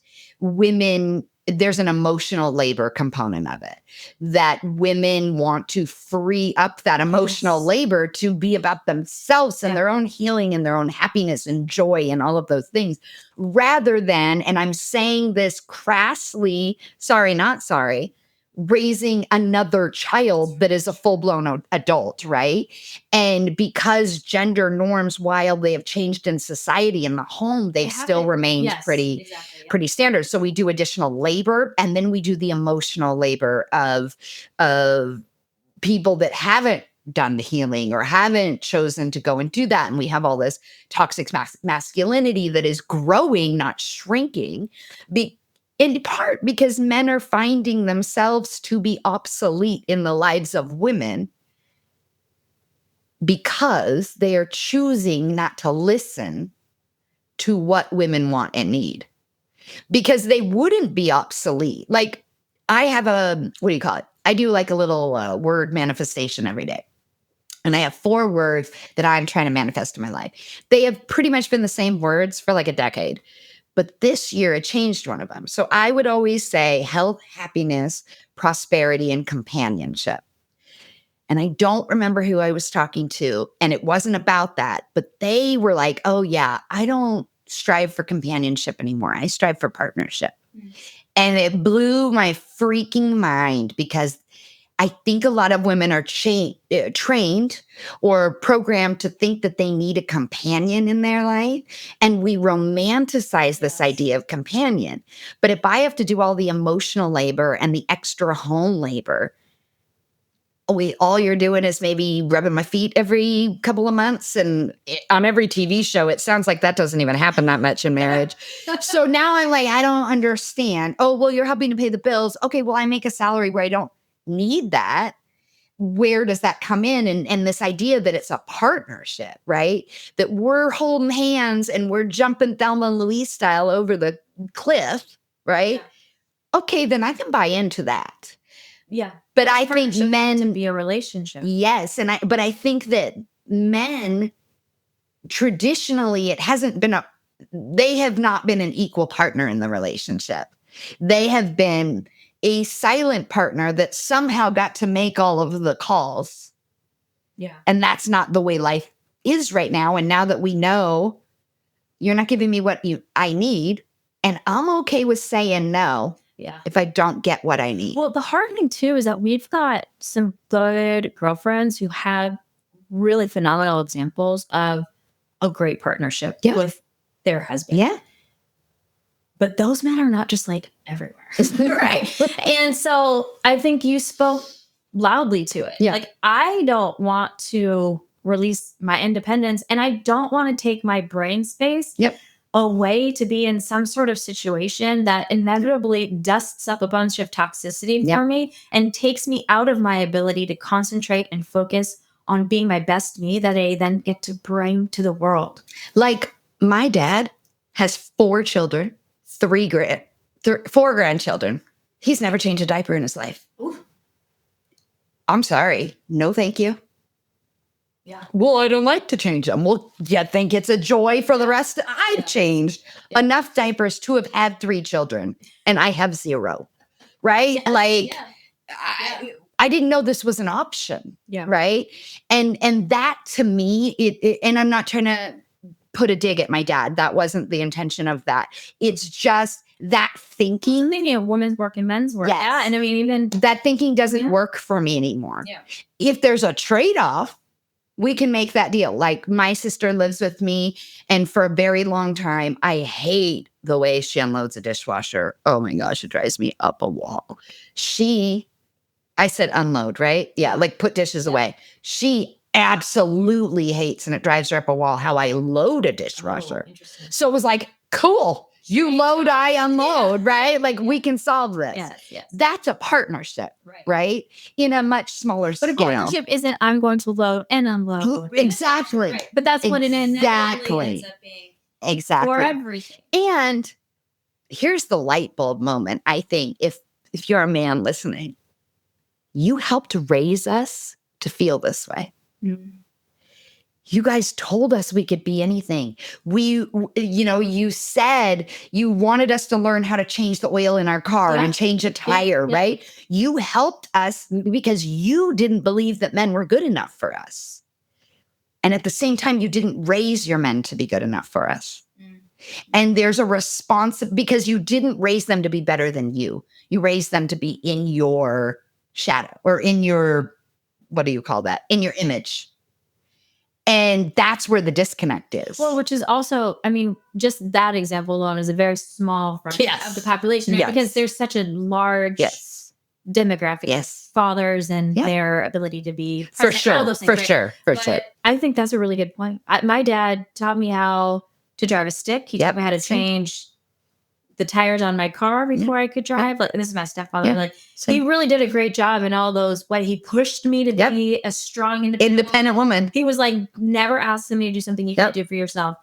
there's an emotional labor component of it, that women want to free up that emotional labor to be about themselves and their own healing and their own happiness and joy and all of those things, rather than, and I'm saying this crassly, sorry, not sorry, raising another child that is a full-blown adult, right? And because gender norms, while they have changed in society in the home, they've still remained pretty standard. So we do additional labor, and then we do the emotional labor of people that haven't done the healing or haven't chosen to go and do that. And we have all this toxic masculinity that is growing, not shrinking, in part because men are finding themselves to be obsolete in the lives of women because they are choosing not to listen to what women want and need. Because they wouldn't be obsolete. Like I have what do you call it? I do like a little word manifestation every day. And I have 4 words that I'm trying to manifest in my life. They have pretty much been the same words for like a decade. But this year, it changed one of them. So I would always say health, happiness, prosperity, and companionship. And I don't remember who I was talking to, and it wasn't about that. But they were like, oh, yeah, I don't strive for companionship anymore. I strive for partnership. Mm-hmm. And it blew my freaking mind because I think a lot of women are trained or programmed to think that they need a companion in their life. And we romanticize this idea of companion. But if I have to do all the emotional labor and the extra home labor, all you're doing is maybe rubbing my feet every couple of months. And on every TV show, it sounds like that doesn't even happen that much in marriage. So now I'm like, I don't understand. Oh, well, you're helping to pay the bills. Okay, well, I make a salary where I don't need that. Where does that come in? And this idea that it's a partnership, right? That we're holding hands and we're jumping Thelma and Louise style over the cliff, right? Yeah. Okay, then I can buy into that. Yeah. But I think men to be a relationship. Yes. But I think that men traditionally, they have not been an equal partner in the relationship. They have been a silent partner that somehow got to make all of the calls. Yeah. And that's not the way life is right now. And now that we know you're not giving me what I need, and I'm okay with saying no. Yeah. If I don't get what I need. Well, the hard thing too is that we've got some good girlfriends who have really phenomenal examples of a great partnership with their husband. Yeah. But those men are not just like everywhere. Right. And so I think you spoke loudly to it. Yeah. Like, I don't want to release my independence, and I don't want to take my brain space away to be in some sort of situation that inevitably dusts up a bunch of toxicity for me and takes me out of my ability to concentrate and focus on being my best me that I then get to bring to the world. Like, my dad has 4 children, 4 grandchildren. He's never changed a diaper in his life. Ooh. I'm sorry. No, thank you. Yeah. Well, I don't like to change them. Well, you think it's a joy for the rest? I've changed enough diapers to have had 3 children, and I have 0. Right? I didn't know this was an option. Yeah. Right? And that, to me, it and I'm not trying to put a dig at my dad. That wasn't the intention of that. It's just that thinking. Thinking of women's work and men's work. Yes. Yeah. And I mean, even that thinking doesn't work for me anymore. Yeah. If there's a trade-off, we can make that deal. Like, my sister lives with me, and for a very long time, I hate the way she unloads a dishwasher. Oh my gosh, it drives me up a wall. I said unload, right? Yeah, like put dishes away. She absolutely hates, and it drives her up a wall, how I load a dishwasher. So it was like, cool. You load, I unload, right? Like, we can solve this. Yes. That's a partnership, right? In a much smaller scale. But a partnership isn't I'm going to load and unload. Exactly. Right. But that's what it ends up being. Exactly. For everything. And here's the light bulb moment. I think if you're a man listening, you helped raise us to feel this way. Mm-hmm. You guys told us we could be anything. You said you wanted us to learn how to change the oil in our car and change a tire, right? You helped us because you didn't believe that men were good enough for us. And at the same time, you didn't raise your men to be good enough for us. Mm. And there's a response because you didn't raise them to be better than you. You raised them to be in your shadow or in your, what do you call that? In your image. And that's where the disconnect is. Well, which is also, I mean, just that example alone is a very small fraction of the population, right? Because there's such a large demographic of fathers and their ability to be present, for sure. I think that's a really good point. My dad taught me how to drive a stick. He taught me how to change the tires on my car before I could drive. Like, this is my stepfather. Like, he really did a great job in all those. He pushed me to be a strong, independent woman. He was like, never ask somebody to do something you can't do for yourself.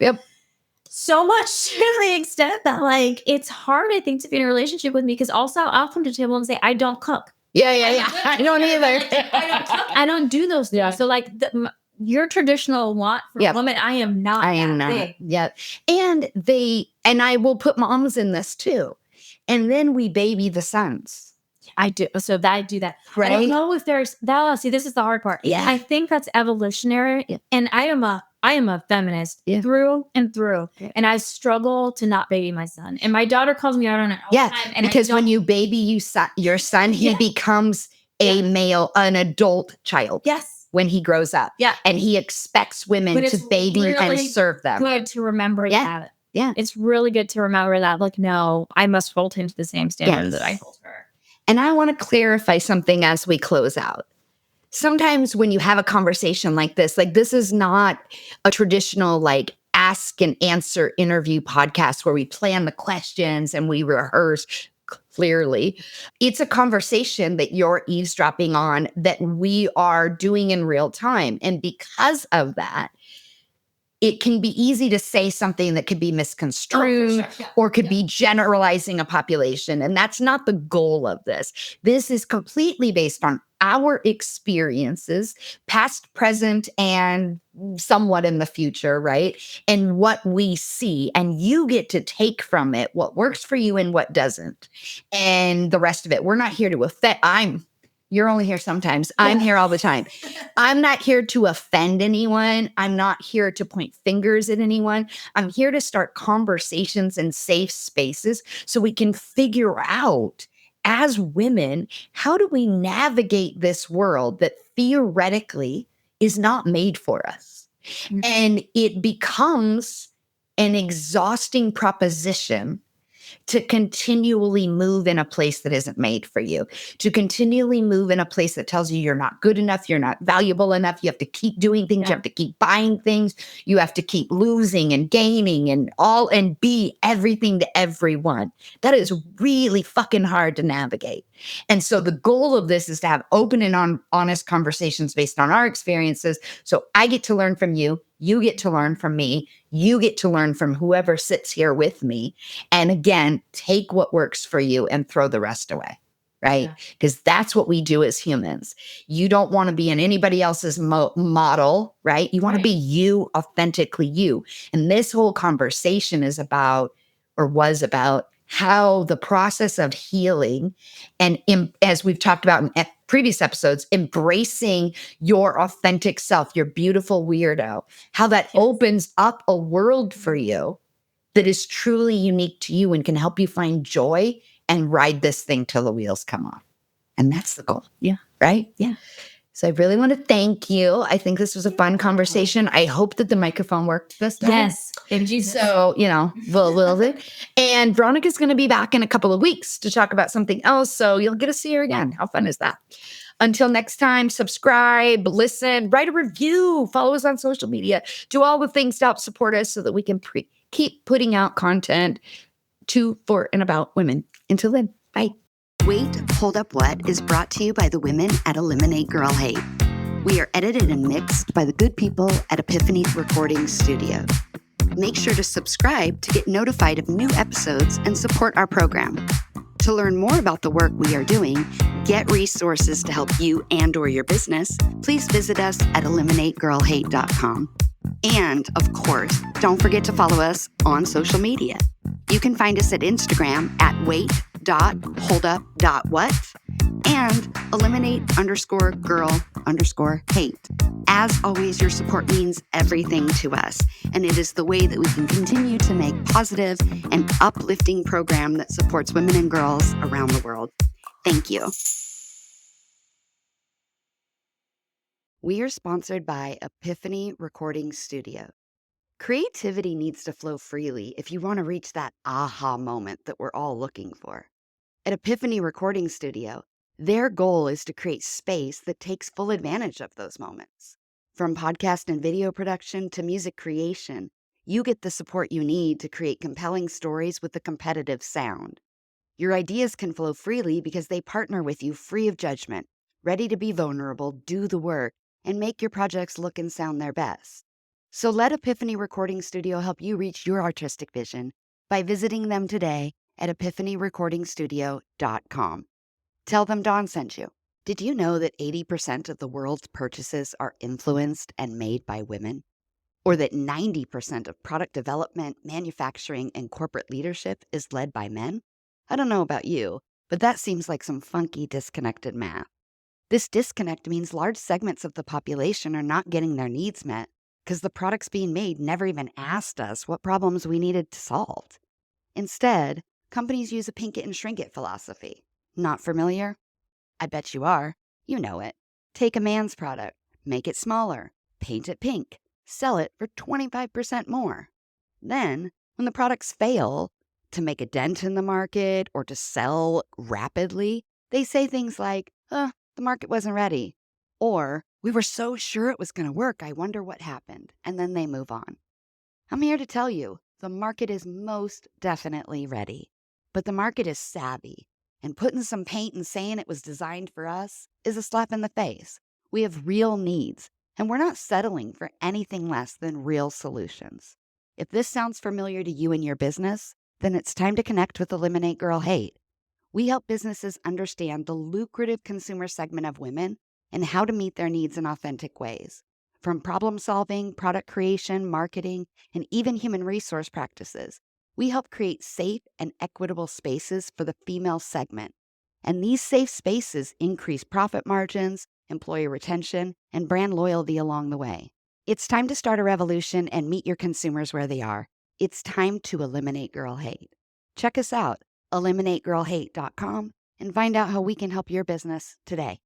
So much to the extent that, like, it's hard, I think, to be in a relationship with me because also I'll come to the table and say, I don't cook. I don't either. I don't cook. I don't do those things. So, like, your traditional want for a woman, I am not. I am not. Yeah. And I will put moms in this too. And then we baby the sons. I do. So I do that. Right. I don't know if there's that. See, this is the hard part. Yeah. I think that's evolutionary. Yeah. And I am a feminist through and through. Yeah. And I struggle to not baby my son. And my daughter calls me out on it all the time. And because when you baby your son, he becomes a male, an adult child. Yes. When he grows up. Yeah. And he expects women to baby really and serve them. Good to remember that. Yeah. It's really good to remember that. Like, no, I must hold him to the same standard that I hold her. And I want to clarify something as we close out. Sometimes when you have a conversation like this is not a traditional, like, ask and answer interview podcast where we plan the questions and we rehearse clearly. It's a conversation that you're eavesdropping on that we are doing in real time. And because of that, it can be easy to say something that could be misconstrued or could be generalizing a population. And that's not the goal of this. This is completely based on our experiences, past, present, and somewhat in the future, right? And what we see. And you get to take from it what works for you and what doesn't. And the rest of it. We're not here to affect. You're only here sometimes. I'm here all the time. I'm not here to offend anyone. I'm not here to point fingers at anyone. I'm here to start conversations in safe spaces so we can figure out as women, how do we navigate this world that theoretically is not made for us? And it becomes an exhausting proposition to continually move in a place that isn't made for you, to continually move in a place that tells you you're not good enough, you're not valuable enough, you have to keep doing things, you have to keep buying things, you have to keep losing and gaining and be everything to everyone. That is really fucking hard to navigate. And so the goal of this is to have open and honest conversations based on our experiences. So I get to learn from you. You get to learn from me. You get to learn from whoever sits here with me. And again, take what works for you and throw the rest away, right? Because that's what we do as humans. You don't want to be in anybody else's model, right? You want to be you, authentically you. And this whole conversation is about, or was about, how the process of healing and as we've talked about in previous episodes, embracing your authentic self, your beautiful weirdo, how that opens up a world for you that is truly unique to you and can help you find joy and ride this thing till the wheels come off. And that's the goal. Yeah. Right? Yeah. So I really want to thank you. I think this was a fun conversation. I hope that the microphone worked this time. Yes. Baby Jesus. So, we'll do. And Veronica's going to be back in a couple of weeks to talk about something else. So you'll get to see her again. How fun is that? Until next time, subscribe, listen, write a review, follow us on social media, do all the things to help support us so that we can keep putting out content to, for, and about women. Until then, bye. Wait, Hold Up What is brought to you by the women at Eliminate Girl Hate. We are edited and mixed by the good people at Epiphany Recording Studio. Make sure to subscribe to get notified of new episodes and support our program. To learn more about the work we are doing, get resources to help you and or your business, please visit us at eliminategirlhate.com. And, of course, don't forget to follow us on social media. You can find us at Instagram at wait.holdup.what and eliminate_girl_hate. As always, your support means everything to us, and it is the way that we can continue to make positive and uplifting program that supports women and girls around the world. Thank you. We are sponsored by Epiphany Recording Studio. Creativity needs to flow freely if you want to reach that aha moment that we're all looking for. At Epiphany Recording Studio, their goal is to create space that takes full advantage of those moments. From podcast and video production to music creation, you get the support you need to create compelling stories with a competitive sound. Your ideas can flow freely because they partner with you free of judgment, ready to be vulnerable, do the work, and make your projects look and sound their best. So let Epiphany Recording Studio help you reach your artistic vision by visiting them today at epiphanyrecordingstudio.com. Tell them Dawne sent you. Did you know that 80% of the world's purchases are influenced and made by women? Or that 90% of product development, manufacturing, and corporate leadership is led by men? I don't know about you, but that seems like some funky, disconnected math. This disconnect means large segments of the population are not getting their needs met because the products being made never even asked us what problems we needed to solve. Instead, companies use a pink it and shrink it philosophy. Not familiar? I bet you are. You know it. Take a man's product, make it smaller, paint it pink, sell it for 25% more. Then, when the products fail to make a dent in the market or to sell rapidly, they say things like, the market wasn't ready. Or, we were so sure it was going to work, I wonder what happened. And then they move on. I'm here to tell you, the market is most definitely ready. But the market is savvy. And putting some paint and saying it was designed for us is a slap in the face. We have real needs, and we're not settling for anything less than real solutions. If this sounds familiar to you and your business, then it's time to connect with Eliminate Girl Hate. We help businesses understand the lucrative consumer segment of women and how to meet their needs in authentic ways. From problem solving, product creation, marketing, and even human resource practices, we help create safe and equitable spaces for the female segment. And these safe spaces increase profit margins, employee retention, and brand loyalty along the way. It's time to start a revolution and meet your consumers where they are. It's time to eliminate girl hate. Check us out, eliminategirlhate.com, and find out how we can help your business today.